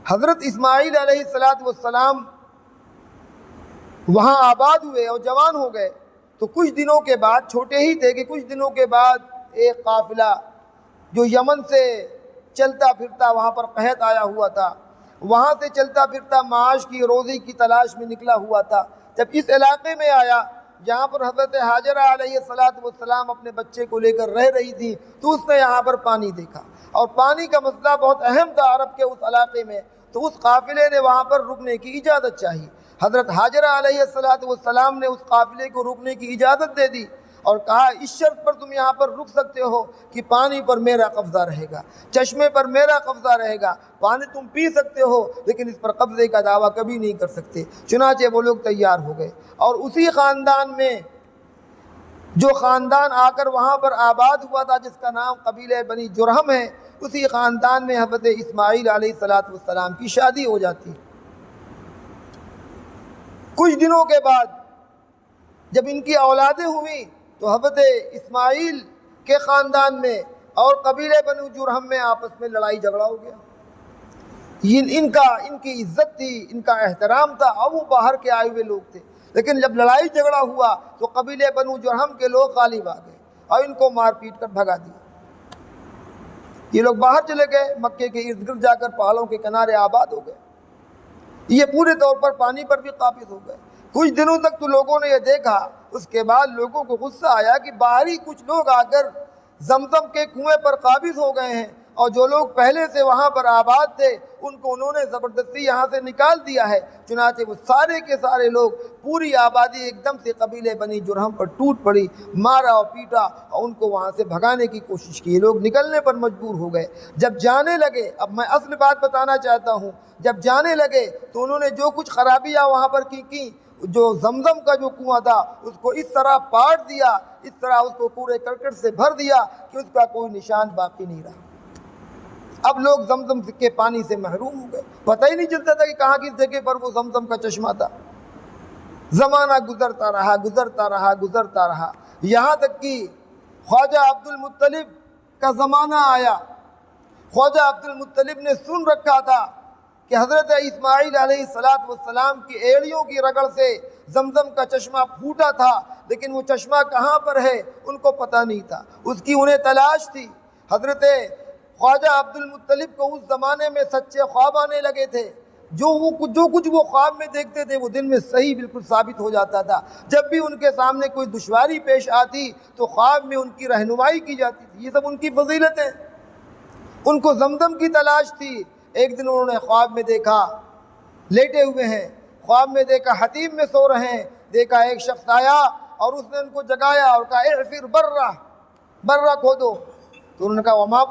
حضرت اسماعیل علیہ السلام وہاں آباد ہوئے اور جوان ہو گئے تو کچھ دنوں کے بعد، چھوٹے ہی تھے کہ کچھ دنوں کے بعد ایک قافلہ جو یمن سے چلتا پھرتا وہاں پر قحط آیا ہوا تھا، وہاں سے چلتا پھرتا معاش کی روزی کی تلاش میں نکلا ہوا تھا، جب اس علاقے میں آیا جہاں پر حضرت حاجرہ علیہ السلام اپنے بچے کو لے کر رہ رہی تھی، تو اس نے یہاں پر پانی دیکھا، اور پانی کا مسئلہ بہت اہم تھا عرب کے اس علاقے میں، تو اس قافلے نے وہاں پر رکنے کی اجازت چاہی۔ حضرت حاجرہ علیہ السلام نے اس قافلے کو رکنے کی اجازت دے دی اور کہا اس شرط پر تم یہاں پر رک سکتے ہو کہ پانی پر میرا قبضہ رہے گا، چشمے پر میرا قبضہ رہے گا، پانی تم پی سکتے ہو لیکن اس پر قبضے کا دعویٰ کبھی نہیں کر سکتے۔ چنانچہ وہ لوگ تیار ہو گئے، اور اسی خاندان میں جو خاندان آ کر وہاں پر آباد ہوا تھا، جس کا نام قبیلہ بنی جرہم ہے، اسی خاندان میں حضرت اسماعیل علیہ السلام کی شادی ہو جاتی۔ کچھ دنوں کے بعد جب ان کی اولادیں ہوئیں تو حضرت اسماعیل کے خاندان میں اور قبیلہ بنو جرہم میں آپس میں لڑائی جھگڑا ہو گیا۔ ان کی عزت تھی، ان کا احترام تھا، اور وہ باہر کے آئے ہوئے لوگ تھے، لیکن جب لڑائی جھگڑا ہوا تو قبیلہ بنو جرہم کے لوگ غالب آ گئے اور ان کو مار پیٹ کر بھگا دیا۔ یہ لوگ باہر چلے گئے، مکے کے ارد گرد جا کر پہاڑوں کے کنارے آباد ہو گئے، یہ پورے طور پر پانی پر بھی قابض ہو گئے۔ کچھ دنوں تک تو لوگوں نے یہ دیکھا، اس کے بعد لوگوں کو غصہ آیا کہ باہری کچھ لوگ آ کر زمزم کے کنویں پر قابض ہو گئے ہیں، اور جو لوگ پہلے سے وہاں پر آباد تھے ان کو انہوں نے زبردستی یہاں سے نکال دیا ہے۔ چنانچہ وہ سارے کے سارے لوگ، پوری آبادی ایک دم سے قبیلے بنی جرہم پر ٹوٹ پڑی، مارا اور پیٹا اور ان کو وہاں سے بھگانے کی کوشش کی۔ لوگ نکلنے پر مجبور ہو گئے۔ جب جانے لگے، اب میں اصل بات بتانا چاہتا ہوں، جب جانے لگے تو انہوں نے جو کچھ خرابیاں وہاں پر کی، جو زمزم کا جو کنواں تھا اس کو اس طرح پاٹ دیا، اس طرح اس کو پورے کرکٹ سے بھر دیا کہ اس کا کوئی نشان باقی نہیں رہا۔ اب لوگ زمزم کے پانی سے محروم ہو گئے، پتہ ہی نہیں چلتا تھا کہ کہاں کس جگہ پر وہ زمزم کا چشمہ تھا۔ زمانہ گزرتا رہا، یہاں تک کہ خواجہ عبد المطلب کا زمانہ آیا۔ خواجہ عبد المطلب نے سن رکھا تھا کہ حضرت اسماعیل علیہ السلام کی ایڑیوں کی رگڑ سے زمزم کا چشمہ پھوٹا تھا، لیکن وہ چشمہ کہاں پر ہے ان کو پتہ نہیں تھا، اس کی انہیں تلاش تھی۔ حضرت خواجہ عبد المطلب کو اس زمانے میں سچے خواب آنے لگے تھے، جو کچھ وہ خواب میں دیکھتے تھے وہ دن میں صحیح بالکل ثابت ہو جاتا تھا۔ جب بھی ان کے سامنے کوئی دشواری پیش آتی تو خواب میں ان کی رہنمائی کی جاتی تھی۔ یہ سب ان کی فضیلت ہے۔ ان کو زمزم کی تلاش تھی۔ ایک دن انہوں نے خواب میں دیکھا لیٹے ہوئے ہیں، خواب میں دیکھا حتیم میں سو رہے ہیں، دیکھا ایک شخص آیا اور اس نے ان کو جگایا اور کہا احفر برہ کھودو۔ تو انہوں نے کہا وما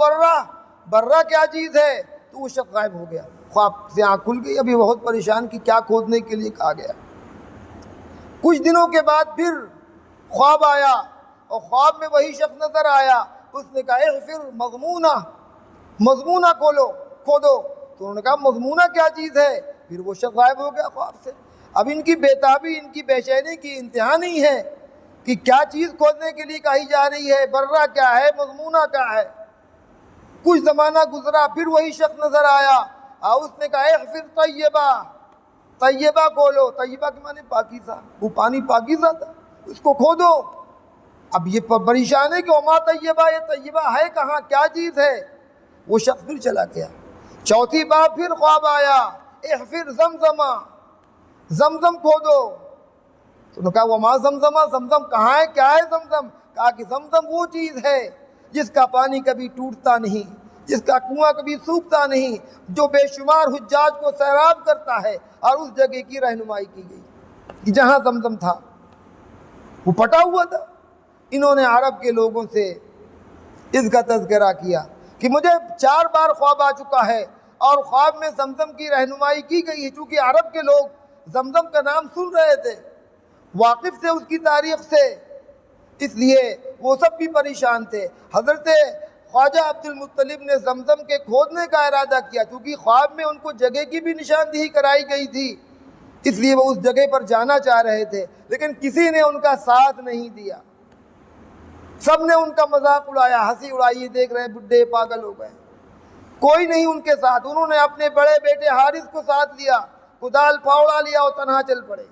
برہ کیا چیز ہے؟ تو وہ شخص غائب ہو گیا، خواب سے آنکھ کھل گئی۔ ابھی بہت پریشان کہ کیا کھودنے کے لیے کہا گیا۔ کچھ دنوں کے بعد پھر خواب آیا اور خواب میں وہی شخص نظر آیا، اس نے کہا احفر مضمونہ کھودو۔ تو انہوں نے کہا مضمونہ کیا چیز ہے؟ پھر وہ شخص غائب ہو گیا خواب سے۔ اب ان کی بےتابی، ان کی بے چینی کی انتہا نہیں ہے کہ کیا چیز کھودنے کے لیے کہی جا رہی ہے، برہ کیا ہے، مضمونہ کیا ہے۔ کچھ زمانہ گزرا، پھر وہی شخص نظر آیا اور اس نے کہا احفر طیبہ، طیبہ کھولو، طیبہ کے معنی پاکیزہ، وہ پانی پاکیزہ تھا، اس کو کھودو۔ اب یہ پریشان ہے کہ وما طیبہ، یہ طیبہ ہے کہاں، کیا چیز ہے؟ وہ شخص پھر چلا گیا۔ چوتھی بار پھر خواب آیا، احفر زمزمہ، زمزم کھودو۔ تو نے کہا وما زمزمہ، زمزم کہاں ہے، کیا ہے زمزم؟ کہا کہ زمزم وہ چیز ہے جس کا پانی کبھی ٹوٹتا نہیں، جس کا کنواں کبھی سوکھتا نہیں، جو بے شمار حجاج کو سیراب کرتا ہے۔ اور اس جگہ کی رہنمائی کی گئی کہ جہاں زمزم تھا وہ پھٹا ہوا تھا۔ انہوں نے عرب کے لوگوں سے اس کا تذکرہ کیا کہ مجھے 4 بار خواب آ چکا ہے اور خواب میں زمزم کی رہنمائی کی گئی ہے۔ چونکہ عرب کے لوگ زمزم کا نام سن رہے تھے، واقف تھے اس کی تاریخ سے، اس لیے وہ سب بھی پریشان تھے۔ حضرت خواجہ عبد المطلب نے زمزم کے کھودنے کا ارادہ کیا، کیونکہ خواب میں ان کو جگہ کی بھی نشاندہی کرائی گئی تھی، اس لیے وہ اس جگہ پر جانا چاہ رہے تھے، لیکن کسی نے ان کا ساتھ نہیں دیا۔ سب نے ان کا مذاق اڑایا، ہنسی اڑائی، دیکھ رہے بڈھے پاگل ہو گئے، کوئی نہیں ان کے ساتھ۔ انہوں نے اپنے بڑے بیٹے حارث کو ساتھ لیا، کدال پھاوڑا لیا اور تنہا چل پڑے۔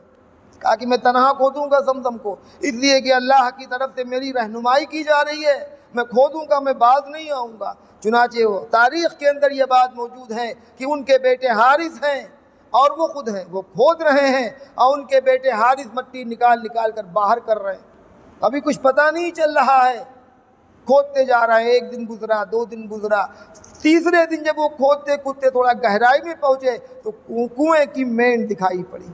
کہا کہ میں تنہا کھودوں گا زمزم کو، اس لیے کہ اللہ کی طرف سے میری رہنمائی کی جا رہی ہے، میں کھودوں گا، میں باز نہیں آؤں گا۔ چنانچہ وہ تاریخ کے اندر یہ بات موجود ہے کہ ان کے بیٹے حارث ہیں اور وہ خود ہیں، وہ کھود رہے ہیں اور ان کے بیٹے حارث مٹی نکال نکال کر باہر کر رہے ہیں۔ ابھی کچھ پتہ نہیں چل رہا ہے، کھودتے جا رہے ہیں۔ 1 دن گزرا، 2 دن گزرا، تیسرے دن جب وہ کھودتے کودتے تھوڑا گہرائی میں پہنچے تو کنویں کی مین دکھائی پڑی،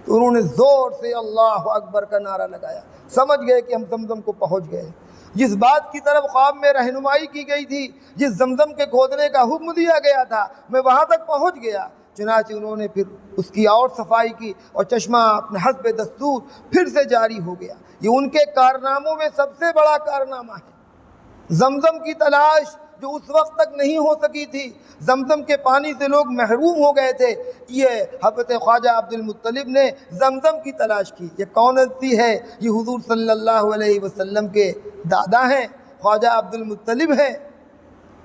تو انہوں نے زور سے اللہ اکبر کا نعرہ لگایا، سمجھ گئے کہ ہم زمزم کو پہنچ گئے۔ جس بات کی طرف خواب میں رہنمائی کی گئی تھی، جس زمزم کے کھودنے کا حکم دیا گیا تھا، میں وہاں تک پہنچ گیا۔ چنانچہ انہوں نے پھر اس کی اور صفائی کی اور چشمہ اپنے حسب دستور پھر سے جاری ہو گیا۔ یہ ان کے کارناموں میں سب سے بڑا کارنامہ ہے۔ زمزم کی تلاش جو اس وقت تک نہیں ہو سکی تھی، زمزم کے پانی سے لوگ محروم ہو گئے تھے، یہ حضرت خواجہ عبد المطلب نے زمزم کی تلاش کی۔ یہ کون سی ہے؟ یہ حضور صلی اللہ علیہ وسلم کے دادا ہیں، خواجہ عبد المطلب ہیں۔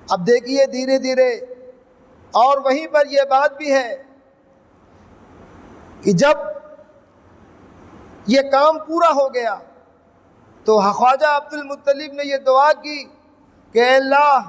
اب دیکھیے دھیرے دھیرے، اور وہیں پر یہ بات بھی ہے کہ جب یہ کام پورا ہو گیا تو خواجہ عبد المطلب نے یہ دعا کی کہ اے اللہ،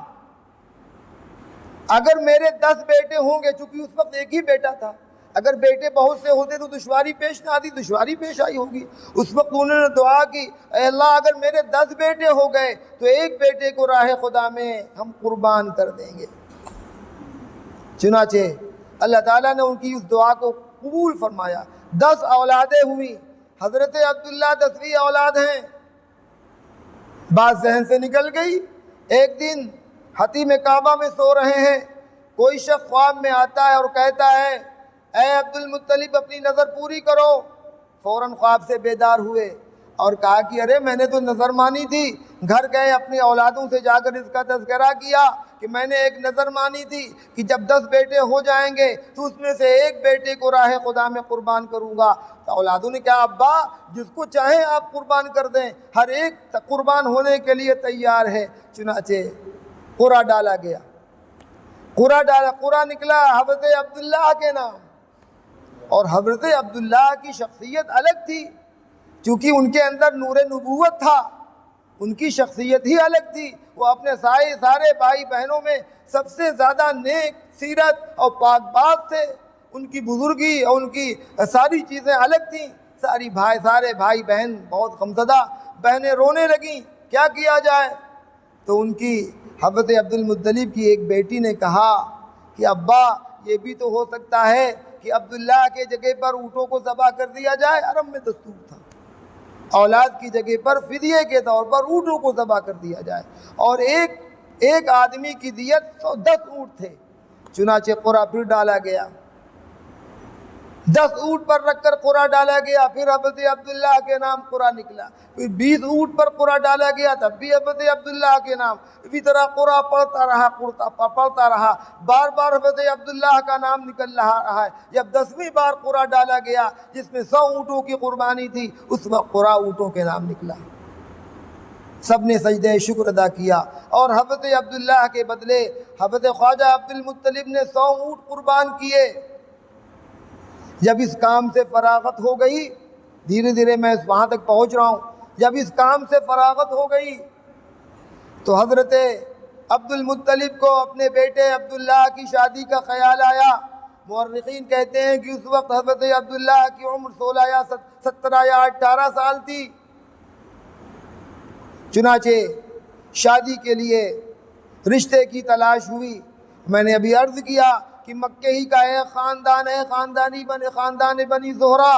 اگر میرے 10 بیٹے ہوں گے، چونکہ اس وقت ایک ہی بیٹا تھا، اگر بیٹے بہت سے ہوتے تو دشواری پیش نہ آتی، دشواری پیش آئی ہوگی۔ اس وقت انہوں نے دعا کی اے اللہ، اگر میرے 10 بیٹے ہو گئے تو ایک بیٹے کو راہ خدا میں ہم قربان کر دیں گے۔ چنانچہ اللہ تعالیٰ نے ان کی اس دعا کو قبول فرمایا۔ 10 اولادیں ہوئیں۔ حضرت عبداللہ 10ویں اولاد ہیں۔ بات ذہن سے نکل گئی۔ ایک دن حتیم کعبہ میں سو رہے ہیں، کوئی شخص خواب میں آتا ہے اور کہتا ہے اے عبد المطلب اپنی نظر پوری کرو۔ فوراً خواب سے بیدار ہوئے اور کہا کہ ارے میں نے تو نظر مانی تھی۔ گھر گئے، اپنی اولادوں سے جا کر اس کا تذکرہ کیا کہ میں نے ایک نظر مانی تھی کہ جب 10 بیٹے ہو جائیں گے تو اس میں سے ایک بیٹے کو راہ خدا میں قربان کروں گا۔ تو اولادوں نے کہا ابا جس کو چاہیں آپ قربان کر دیں، ہر ایک قربان ہونے کے لیے تیار ہے۔ چنانچہ قرعہ ڈالا گیا، قرعہ نکلا حضرت عبداللہ کے نام۔ اور حضرت عبداللہ کی شخصیت الگ تھی، چونکہ ان کے اندر نور نبوت تھا، ان کی شخصیت ہی الگ تھی۔ وہ اپنے سارے بھائی بہنوں میں سب سے زیادہ نیک سیرت اور پاک باز تھے۔ ان کی بزرگی اور ان کی ساری چیزیں الگ تھیں۔ سارے بھائی بہن بہت غمزدہ، بہنیں رونے لگیں، کیا کیا جائے؟ تو ان کی حضرت عبد المطلب کی ایک بیٹی نے کہا کہ ابا یہ بھی تو ہو سکتا ہے کہ عبداللہ کے جگہ پر اونٹوں کو ذبح کر دیا جائے۔ عرب میں دستور تھا اولاد کی جگہ پر فدیے کے طور پر اونٹوں کو ذبح کر دیا جائے، اور ایک آدمی کی دیت 10 اونٹ تھے۔ چنانچہ قرعہ پھر ڈالا گیا، 10 اونٹ پر رکھ کر قرعہ ڈالا گیا، پھر حضرت عبداللہ کے نام قرعہ نکلا، پھر 20 اونٹ پر قرعہ ڈالا گیا، تب بھی حضرت عبداللہ کے نام۔ اسی طرح قرعہ پڑتا رہا، بار بار حضرت عبداللہ کا نام نکل رہا ہے۔ جب 10ویں بار قرعہ ڈالا گیا جس میں 100 اونٹوں کی قربانی تھی، اس وقت قرعہ اونٹوں کے نام نکلا۔ سب نے سجدہ شکر ادا کیا، اور حضرت عبداللہ کے بدلے حضرت خواجہ عبد المطلب نے 100 اونٹ قربان کیے۔ جب اس کام سے فراغت ہو گئی، دھیرے دھیرے میں وہاں تک پہنچ رہا ہوں، جب اس کام سے فراغت ہو گئی تو حضرت عبد المطلب کو اپنے بیٹے عبداللہ کی شادی کا خیال آیا۔ مورخین کہتے ہیں کہ اس وقت حضرت عبداللہ کی عمر 16 یا 17 یا 18 سال تھی۔ چنانچہ شادی کے لیے رشتے کی تلاش ہوئی۔ میں نے ابھی عرض کیا کہ مکے ہی کا ایک خاندان ہے، خاندان بنی زہرہ،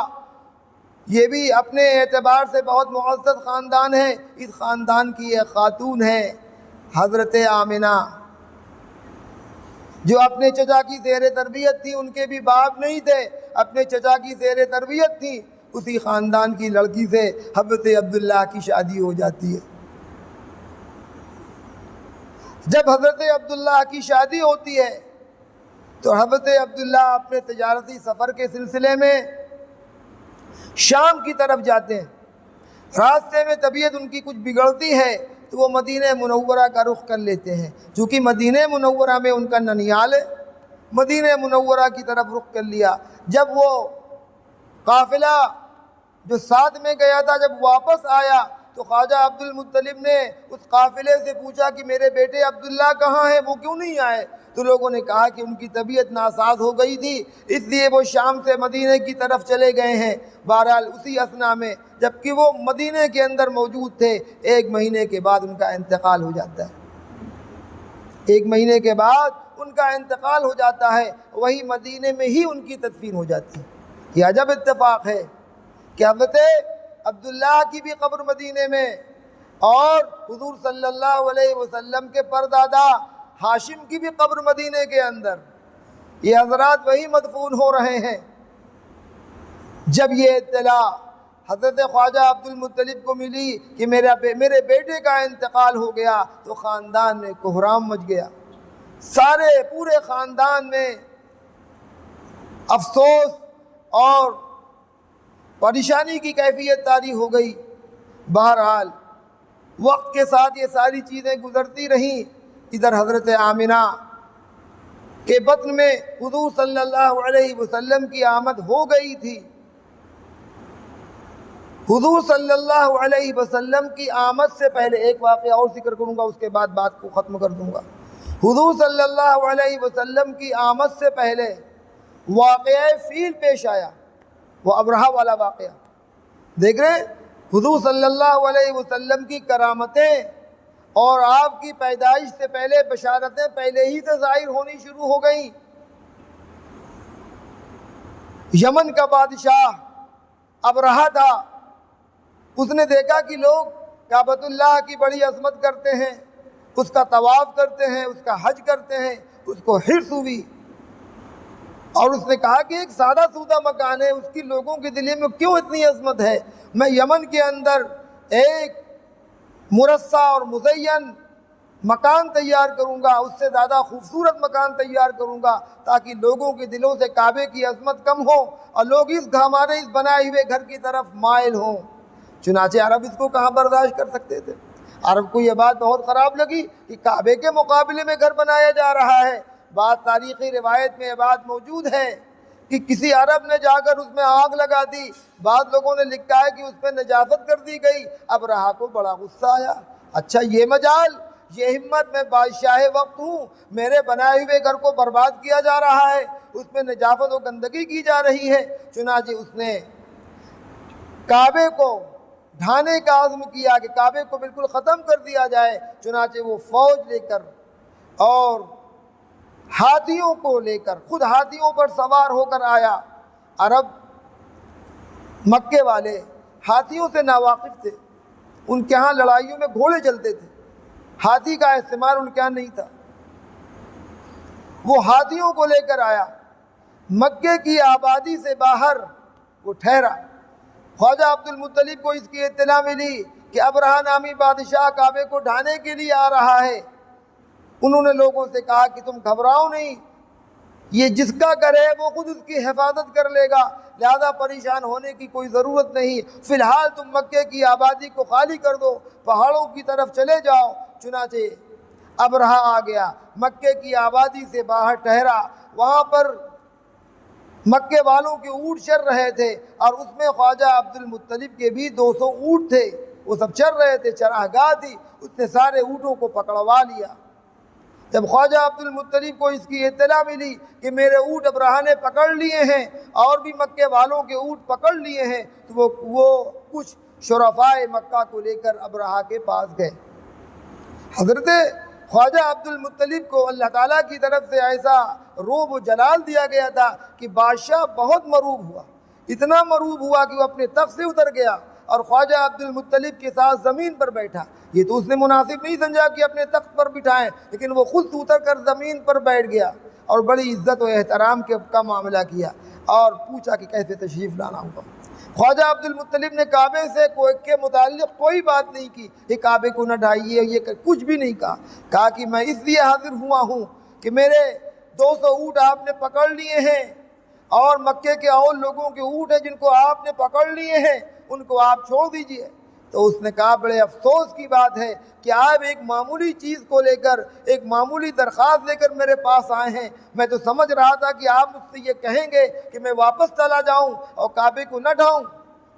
یہ بھی اپنے اعتبار سے بہت معزز خاندان ہے۔ اس خاندان کی ایک خاتون ہے حضرت آمنہ، جو اپنے چچا کی زیر تربیت تھی، ان کے بھی باپ نہیں تھے، اپنے چچا کی زیر تربیت تھی۔ اسی خاندان کی لڑکی سے حضرت عبداللہ کی شادی ہو جاتی ہے۔ جب حضرت عبداللہ کی شادی ہوتی ہے تو حضرت عبداللہ اپنے تجارتی سفر کے سلسلے میں شام کی طرف جاتے ہیں۔ راستے میں طبیعت ان کی کچھ بگڑتی ہے تو وہ مدینہ منورہ کا رخ کر لیتے ہیں۔ چونکہ مدینہ منورہ میں ان کا ننیال ہے، مدینہ منورہ کی طرف رخ کر لیا۔ جب وہ قافلہ جو ساتھ میں گیا تھا جب واپس آیا تو خواجہ عبد المطلب نے اس قافلے سے پوچھا کہ میرے بیٹے عبداللہ کہاں ہیں، وہ کیوں نہیں آئے؟ تو لوگوں نے کہا کہ ان کی طبیعت ناساز ہو گئی تھی، اس لیے وہ شام سے مدینہ کی طرف چلے گئے ہیں۔ بہرحال اسی اثنا میں جبکہ وہ مدینہ کے اندر موجود تھے، 1 مہینے کے بعد ان کا انتقال ہو جاتا ہے۔ 1 مہینے کے بعد ان کا انتقال ہو جاتا ہے، وہی مدینہ میں ہی ان کی تدفین ہو جاتی ہے۔ یہ عجب اتفاق ہے کہ حضرت عبداللہ کی بھی قبر مدینہ میں، اور حضور صلی اللہ علیہ وسلم کے پردادا ہاشم کی بھی قبر مدینہ کے اندر۔ یہ حضرات وہی مدفون ہو رہے ہیں۔ جب یہ اطلاع حضرت خواجہ عبد المطلب کو ملی کہ میرے بیٹے کا انتقال ہو گیا تو خاندان میں کوہرام مچ گیا۔ پورے خاندان میں افسوس اور پریشانی کی کیفیت طاری ہو گئی۔ بہرحال وقت کے ساتھ یہ ساری چیزیں گزرتی رہیں۔ ادھر حضرت آمنہ کے بطن میں حضور صلی اللہ علیہ وسلم کی آمد ہو گئی تھی۔ حضور صلی اللہ علیہ وسلم کی آمد سے پہلے ایک واقعہ اور ذکر کروں گا، اس کے بعد بات کو ختم کر دوں گا۔ حضور صلی اللہ علیہ وسلم کی آمد سے پہلے واقعہ فیل پیش آیا، وہ ابرہہ والا واقعہ دیکھ رہے ہیں۔ حضور صلی اللہ علیہ وسلم کی کرامتیں اور آپ کی پیدائش سے پہلے بشارتیں پہلے ہی سے ظاہر ہونی شروع ہو گئیں۔ یمن کا بادشاہ ابرہہ تھا، اس نے دیکھا کہ لوگ کعبۃ اللہ کی بڑی عظمت کرتے ہیں، اس کا طواف کرتے ہیں، اس کا حج کرتے ہیں، اس کو حرص ہوئی، اور اس نے کہا کہ ایک سادہ سودہ مکان ہے، اس کی لوگوں کے دل میں کیوں اتنی عظمت ہے؟ میں یمن کے اندر ایک مرصع اور مزین مکان تیار کروں گا، اس سے زیادہ خوبصورت مکان تیار کروں گا تاکہ لوگوں کے دلوں سے کعبے کی عظمت کم ہو اور لوگ ہمارے اس بنائے ہوئے گھر کی طرف مائل ہوں۔ چنانچہ عرب اس کو کہاں برداشت کر سکتے تھے؟ عرب کو یہ بات بہت خراب لگی کہ کعبے کے مقابلے میں گھر بنایا جا رہا ہے۔ بعض تاریخی روایت میں یہ بات موجود ہے کہ کسی عرب نے جا کر اس میں آگ لگا دی، بعض لوگوں نے لکھا ہے کہ اس پہ نجاست کر دی گئی۔ ابرہہ کو بڑا غصہ آیا، اچھا یہ مجال، یہ ہمت، میں بادشاہ وقت ہوں، میرے بنائے ہوئے گھر کو برباد کیا جا رہا ہے، اس میں نجاست و گندگی کی جا رہی ہے۔ چنانچہ اس نے کعبے کو ڈھانے کا عزم کیا کہ کعبے کو بالکل ختم کر دیا جائے۔ چنانچہ وہ فوج لے کر اور ہاتھیوں کو لے کر خود ہاتھیوں پر سوار ہو کر آیا۔ عرب مکے والے ہاتھیوں سے ناواقف تھے، ان کے ہاں لڑائیوں میں گھوڑے چلتے تھے، ہاتھی کا استعمال ان کے ہاں نہیں تھا۔ وہ ہاتھیوں کو لے کر آیا، مکے کی آبادی سے باہر وہ ٹھہرا۔ خواجہ عبد المطلب کو اس کی اطلاع ملی کہ ابرہہ نامی بادشاہ کعبے کو ڈھانے کے لیے آ رہا ہے۔ انہوں نے لوگوں سے کہا کہ تم گھبراؤ نہیں، یہ جس کا گھر ہے وہ خود اس کی حفاظت کر لے گا، لہذا پریشان ہونے کی کوئی ضرورت نہیں، فی الحال تم مکے کی آبادی کو خالی کر دو، پہاڑوں کی طرف چلے جاؤ۔ چنانچہ ابرہہ آ گیا، مکے کی آبادی سے باہر ٹھہرا، وہاں پر مکے والوں کے اونٹ چر رہے تھے، اور اس میں خواجہ عبد المطلب کے بھی 200 اونٹ تھے، وہ سب چر رہے تھے، چراگاہ تھی، اس نے سارے اونٹوں کو پکڑوا لیا۔ جب خواجہ عبد المطلب کو اس کی اطلاع ملی کہ میرے اونٹ ابرہہ نے پکڑ لیے ہیں اور بھی مکے والوں کے اونٹ پکڑ لیے ہیں، تو وہ کچھ شرفائے مکہ کو لے کر ابرہہ کے پاس گئے۔ حضرت خواجہ عبد المطلب کو اللہ تعالیٰ کی طرف سے ایسا روب و جلال دیا گیا تھا کہ بادشاہ بہت مروب ہوا، اتنا مروب ہوا کہ وہ اپنے تخت سے اتر گیا اور خواجہ عبد المطلب کے ساتھ زمین پر بیٹھا۔ یہ تو اس نے مناسب نہیں سمجھا کہ اپنے تخت پر بٹھائیں، لیکن وہ خود اتر کر زمین پر بیٹھ گیا اور بڑی عزت و احترام کا معاملہ کیا اور پوچھا کہ کیسے تشریف لانا ہوگا۔ خواجہ عبد المطلب نے کعبے سے کے متعلق کوئی بات نہیں کی کہ کعبے کو نہ ڈھائیے، یہ کچھ بھی نہیں کہا کہ میں اس لیے حاضر ہوا ہوں کہ میرے 200 اونٹ آپ نے پکڑ لیے ہیں اور مکے کے اور لوگوں کے اونٹ ہیں جن کو آپ نے پکڑ لیے ہیں، ان کو آپ چھوڑ دیجئے۔ تو اس نے کہا بڑے افسوس کی بات ہے کہ آپ ایک معمولی چیز کو لے کر، ایک معمولی درخواست لے کر میرے پاس آئے ہیں، میں تو سمجھ رہا تھا کہ آپ مجھ سے یہ کہیں گے کہ میں واپس چلا جاؤں اور کعبے کو نہ ڈھاؤں۔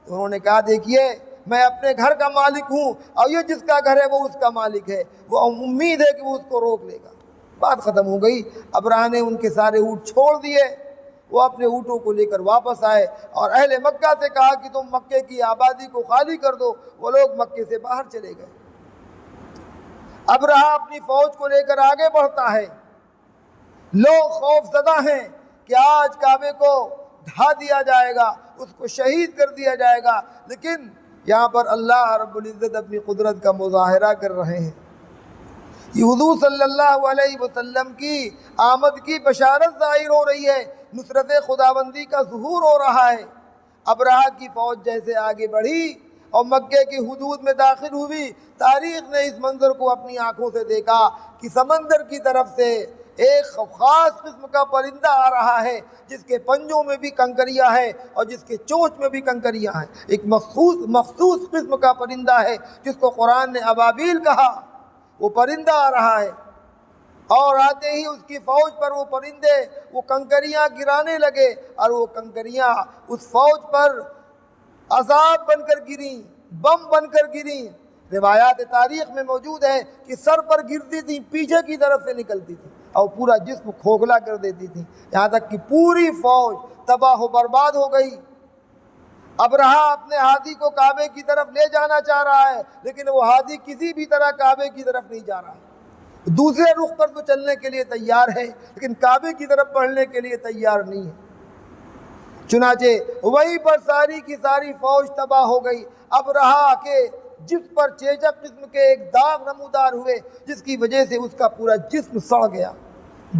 تو انہوں نے کہا دیکھیے میں اپنے گھر کا مالک ہوں اور یہ جس کا گھر ہے وہ اس کا مالک ہے، وہ امید ہے کہ وہ اس کو روک لے گا۔ بات ختم ہو گئی، ابرہہ نے ان کے سارے اونٹ چھوڑ دیے، وہ اپنے اونٹوں کو لے کر واپس آئے اور اہل مکہ سے کہا کہ تم مکے کی آبادی کو خالی کر دو۔ وہ لوگ مکے سے باہر چلے گئے۔ ابرہہ اپنی فوج کو لے کر آگے بڑھتا ہے، لوگ خوف زدہ ہیں کہ آج کعبے کو ڈھا دیا جائے گا، اس کو شہید کر دیا جائے گا، لیکن یہاں پر اللہ رب العزت اپنی قدرت کا مظاہرہ کر رہے ہیں۔ یہ حضور صلی اللہ علیہ وسلم کی آمد کی بشارت ظاہر ہو رہی ہے، نصرت خداوندی کا ظہور ہو رہا ہے۔ ابرہہ کی فوج جیسے آگے بڑھی اور مکے کی حدود میں داخل ہوئی، تاریخ نے اس منظر کو اپنی آنکھوں سے دیکھا کہ سمندر کی طرف سے ایک خاص قسم کا پرندہ آ رہا ہے جس کے پنجوں میں بھی کنکریاں ہیں اور جس کے چونچ میں بھی کنکریاں ہیں۔ ایک مخصوص قسم کا پرندہ ہے جس کو قرآن نے ابابیل کہا، وہ پرندہ آ رہا ہے، اور آتے ہی اس کی فوج پر وہ پرندے وہ کنکریاں گرانے لگے اور وہ کنکریاں اس فوج پر عذاب بن کر گریں، بم بن کر گریں۔ روایات تاریخ میں موجود ہے کہ سر پر گرتی تھیں، پیچھے کی طرف سے نکلتی تھیں اور پورا جسم کھوکھلا کر دیتی تھیں، یہاں تک کہ پوری فوج تباہ و برباد ہو گئی۔ ابرہہ اپنے ہادی کو کعبے کی طرف لے جانا چاہ رہا ہے، لیکن وہ ہادی کسی بھی طرح کعبے کی طرف نہیں جا رہا ہے۔ دوسرے رخ پر تو چلنے کے لیے تیار ہے، لیکن کعبے کی طرف بڑھنے کے لیے تیار نہیں ہے۔ چنانچہ وہیں پر ساری کی ساری فوج تباہ ہو گئی۔ ابرہہ کے جس پر چیچک قسم کے ایک داغ نمودار ہوئے، جس کی وجہ سے اس کا پورا جسم سڑ گیا،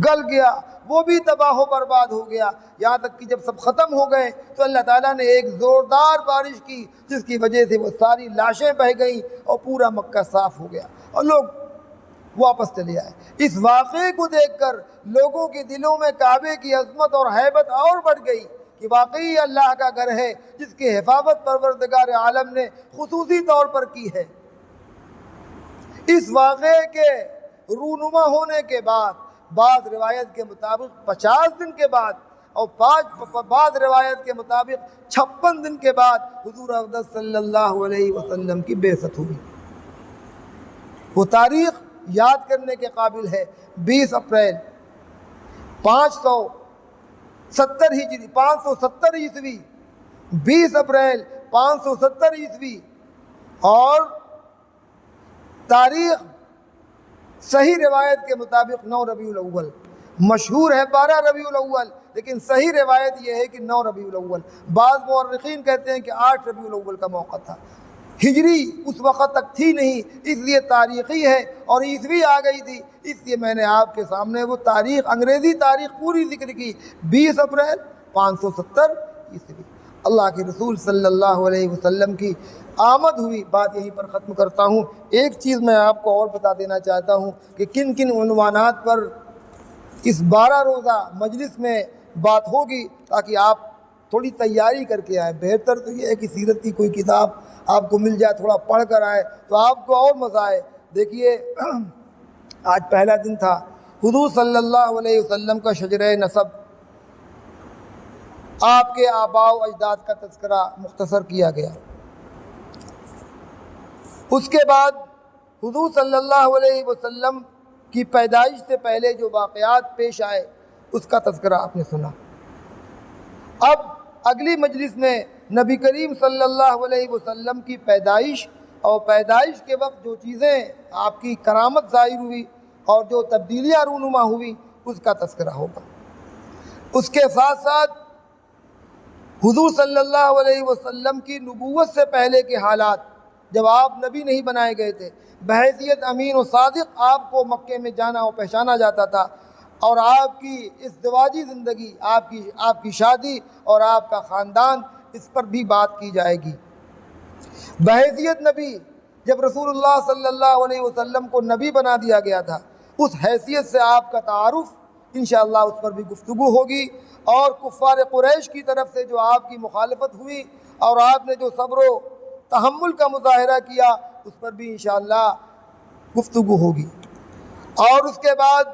گل گیا، وہ بھی تباہ و برباد ہو گیا۔ یہاں تک کہ جب سب ختم ہو گئے تو اللہ تعالیٰ نے ایک زوردار بارش کی جس کی وجہ سے وہ ساری لاشیں بہہ گئیں اور پورا مکہ صاف ہو گیا اور لوگ واپس چلے آئے۔ اس واقعے کو دیکھ کر لوگوں کے دلوں میں کعبے کی عظمت اور ہیبت اور بڑھ گئی کہ واقعی اللہ کا گھر ہے جس کی حفاظت پروردگار عالم نے خصوصی طور پر کی ہے۔ اس واقعے کے رونما ہونے کے بعد بعض روایت کے مطابق 50 دن کے بعد اور بعض روایت کے مطابق 56 دن کے بعد حضور اقدس صلی اللہ علیہ وسلم کی بعثت ہوئی۔ وہ تاریخ یاد کرنے کے قابل ہے۔ 20 اپریل 570 ہجری 570 عیسوی، 20 اپریل 570 عیسوی، اور تاریخ صحیح روایت کے مطابق 9 ربیع الاول، مشہور ہے 12 ربیع الاول، لیکن صحیح روایت یہ ہے کہ 9 ربیع الاول۔ بعض مورخین کہتے ہیں کہ 8 ربیع الاول کا موقع تھا۔ ہجری اس وقت تک تھی نہیں، اس لیے تاریخی ہے، اور عیسوی آ گئی تھی، اس لیے میں نے آپ کے سامنے وہ تاریخ، انگریزی تاریخ پوری ذکر کی۔ 20 اپریل 570 عیسوی اللہ کے رسول صلی اللہ علیہ وسلم کی آمد ہوئی۔ بات یہیں پر ختم کرتا ہوں۔ ایک چیز میں آپ کو اور بتا دینا چاہتا ہوں کہ کن کن عنوانات پر اس 12 روزہ مجلس میں بات ہوگی، تاکہ آپ تھوڑی تیاری کر کے آئیں. بہتر تو یہ ہے کہ سیرت کی کوئی کتاب آپ کو مل جائے, تھوڑا پڑھ کر آئے تو آپ کو اور مزہ آئے. دیکھیے آج پہلا دن تھا, حضور صلی اللہ علیہ وسلم کا شجرہ نسب, آپ کے آباء و اجداد کا تذکرہ مختصر کیا گیا. اس کے بعد حضور صلی اللہ علیہ وسلم کی پیدائش سے پہلے جو واقعات پیش آئے اس کا تذکرہ آپ نے سنا. اب اگلی مجلس میں نبی کریم صلی اللہ علیہ وسلم کی پیدائش اور پیدائش کے وقت جو چیزیں آپ کی کرامت ظاہر ہوئی اور جو تبدیلیاں رونما ہوئی اس کا تذکرہ ہوگا. اس کے ساتھ ساتھ حضور صلی اللہ علیہ وسلم کی نبوت سے پہلے کے حالات, جب آپ نبی نہیں بنائے گئے تھے, بحیثیت امین و صادق آپ کو مکے میں جانا و پہچانا جاتا تھا, اور آپ کی ازدواجی زندگی, آپ کی شادی اور آپ کا خاندان, اس پر بھی بات کی جائے گی. بحیثیت نبی, جب رسول اللہ صلی اللہ علیہ وسلم کو نبی بنا دیا گیا تھا, اس حیثیت سے آپ کا تعارف انشاءاللہ اس پر بھی گفتگو ہوگی. اور کفار قریش کی طرف سے جو آپ کی مخالفت ہوئی اور آپ نے جو صبر و تحمل کا مظاہرہ کیا اس پر بھی انشاءاللہ گفتگو ہوگی. اور اس کے بعد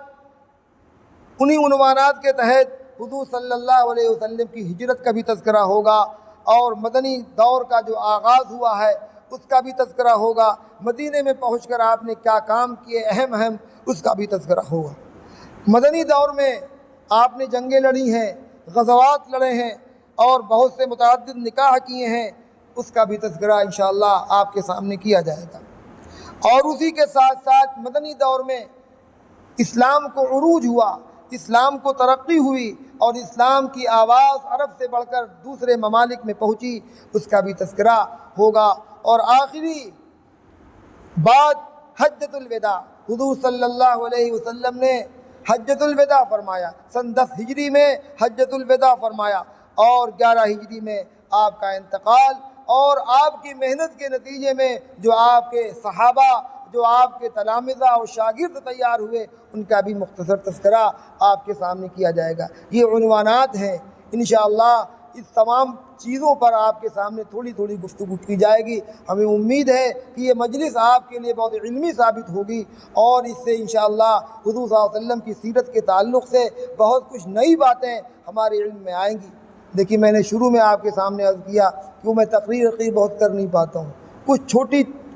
انہی عنوانات کے تحت حضور صلی اللہ علیہ وسلم کی ہجرت کا بھی تذکرہ ہوگا, اور مدنی دور کا جو آغاز ہوا ہے اس کا بھی تذکرہ ہوگا. مدینے میں پہنچ کر آپ نے کیا کام کیے اہم اس کا بھی تذکرہ ہوگا. مدنی دور میں آپ نے جنگیں لڑی ہیں, غزوات لڑے ہیں, اور بہت سے متعدد نکاح کیے ہیں, اس کا بھی تذکرہ انشاءاللہ آپ کے سامنے کیا جائے گا. اور اسی کے ساتھ ساتھ مدنی دور میں اسلام کو عروج ہوا, اسلام کو ترقی ہوئی, اور اسلام کی آواز عرب سے بڑھ کر دوسرے ممالک میں پہنچی, اس کا بھی تذکرہ ہوگا. اور آخری بات حجۃ الوداع, حضور صلی اللہ علیہ وسلم نے حجۃ الوداع فرمایا. سن 10 ہجری میں حجۃ الوداع فرمایا, اور 11 ہجری میں آپ کا انتقال, اور آپ کی محنت کے نتیجے میں جو آپ کے صحابہ, جو آپ کے تلامذہ اور شاگرد تیار ہوئے, ان کا بھی مختصر تذکرہ آپ کے سامنے کیا جائے گا. یہ عنوانات ہیں. انشاءاللہ اس تمام چیزوں پر آپ کے سامنے تھوڑی تھوڑی گفتگو کی جائے گی. ہمیں امید ہے کہ یہ مجلس آپ کے لیے بہت علمی ثابت ہوگی, اور اس سے انشاءاللہ حضور صلی اللہ علیہ وسلم کی سیرت کے تعلق سے بہت کچھ نئی باتیں ہمارے علم میں آئیں گی. دیکھیے میں نے شروع میں آپ کے سامنے عرض کیا کہ میں تقریر بہت کر نہیں پاتا ہوں,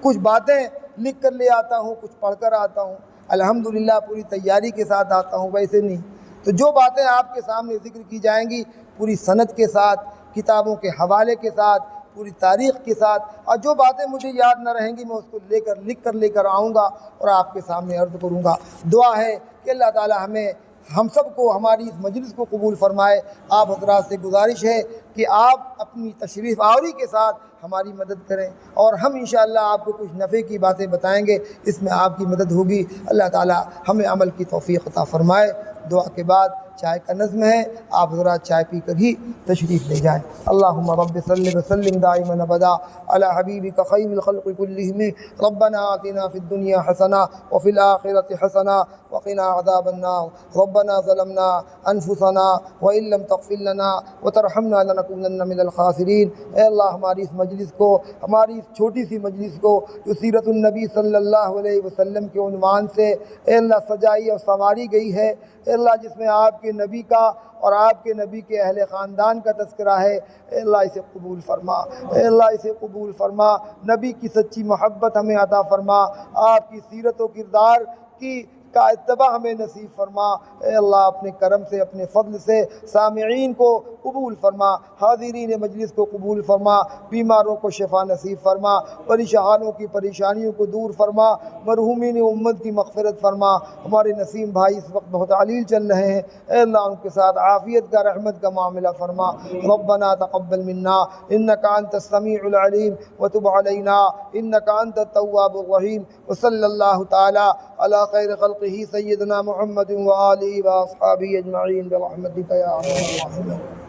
کچھ باتیں لکھ کر لے آتا ہوں, کچھ پڑھ کر آتا ہوں. الحمدللہ پوری تیاری کے ساتھ آتا ہوں, ویسے نہیں. تو جو باتیں آپ کے سامنے ذکر کی جائیں گی پوری سند کے ساتھ, کتابوں کے حوالے کے ساتھ, پوری تاریخ کے ساتھ, اور جو باتیں مجھے یاد نہ رہیں گی میں اس کو لکھ کر آؤں گا اور آپ کے سامنے عرض کروں گا. دعا ہے کہ اللہ تعالی ہم سب کو ہماری اس مجلس کو قبول فرمائے. آپ حضرات سے گزارش ہے کہ آپ اپنی تشریف آوری کے ساتھ ہماری مدد کریں, اور ہم انشاءاللہ آپ کو کچھ نفع کی باتیں بتائیں گے, اس میں آپ کی مدد ہوگی. اللہ تعالی ہمیں عمل کی توفیق عطا فرمائے. دعا کے بعد چائے کا نظم ہے, آپ حضرات چائے پی کر ہی تشریف لے جائیں. اللہم رب صلی وسلم دائما ابدا علی حبیبک خیر الخلق کلہم. ربنا آتنا فی الدنیا حسنہ وفی الآخرۃ حسنہ وقنا عذاب النار. ربنا ظلمنا انفسنا وان لم تغفر لنا وترحمنا لنکونن من الخاسرین. اے اللہ ہماری اس مجلس کو, ہماری اس چھوٹی سی مجلس کو جو سیرت النبی صلی اللہ علیہ وسلم کے عنوان سے اے اللہ سجائی اور سنواری گئی ہے, اے اللہ جس میں آپ کے نبی کا اور آپ کے نبی کے اہل خاندان کا تذکرہ ہے, اے اللہ اسے قبول فرما, اے اللہ اسے قبول فرما. نبی کی سچی محبت ہمیں عطا فرما, آپ کی سیرت و کردار کا اتباع ہمیں نصیب فرما. اے اللہ اپنے کرم سے, اپنے فضل سے سامعین کو قبول فرما, حاضرین مجلس کو قبول فرما, بیماروں کو شفا نصیب فرما, پریشانوں کی پریشانیوں کو دور فرما, مرحومین امت کی مغفرت فرما. ہمارے نسیم بھائی اس وقت بہت علیل چل رہے ہیں, اے اللہ ان کے ساتھ عافیت کا, رحمت کا معاملہ فرما. ربنا تقبل منا انک انت السمیع العلیم وتب علینا انک انت التواب الرحیم. وصلی اللہ تعالی علی خیر خلقہ سیدنا محمد وآلہ واصحابہ اجمعین برحمتک یا ارحم الراحمین.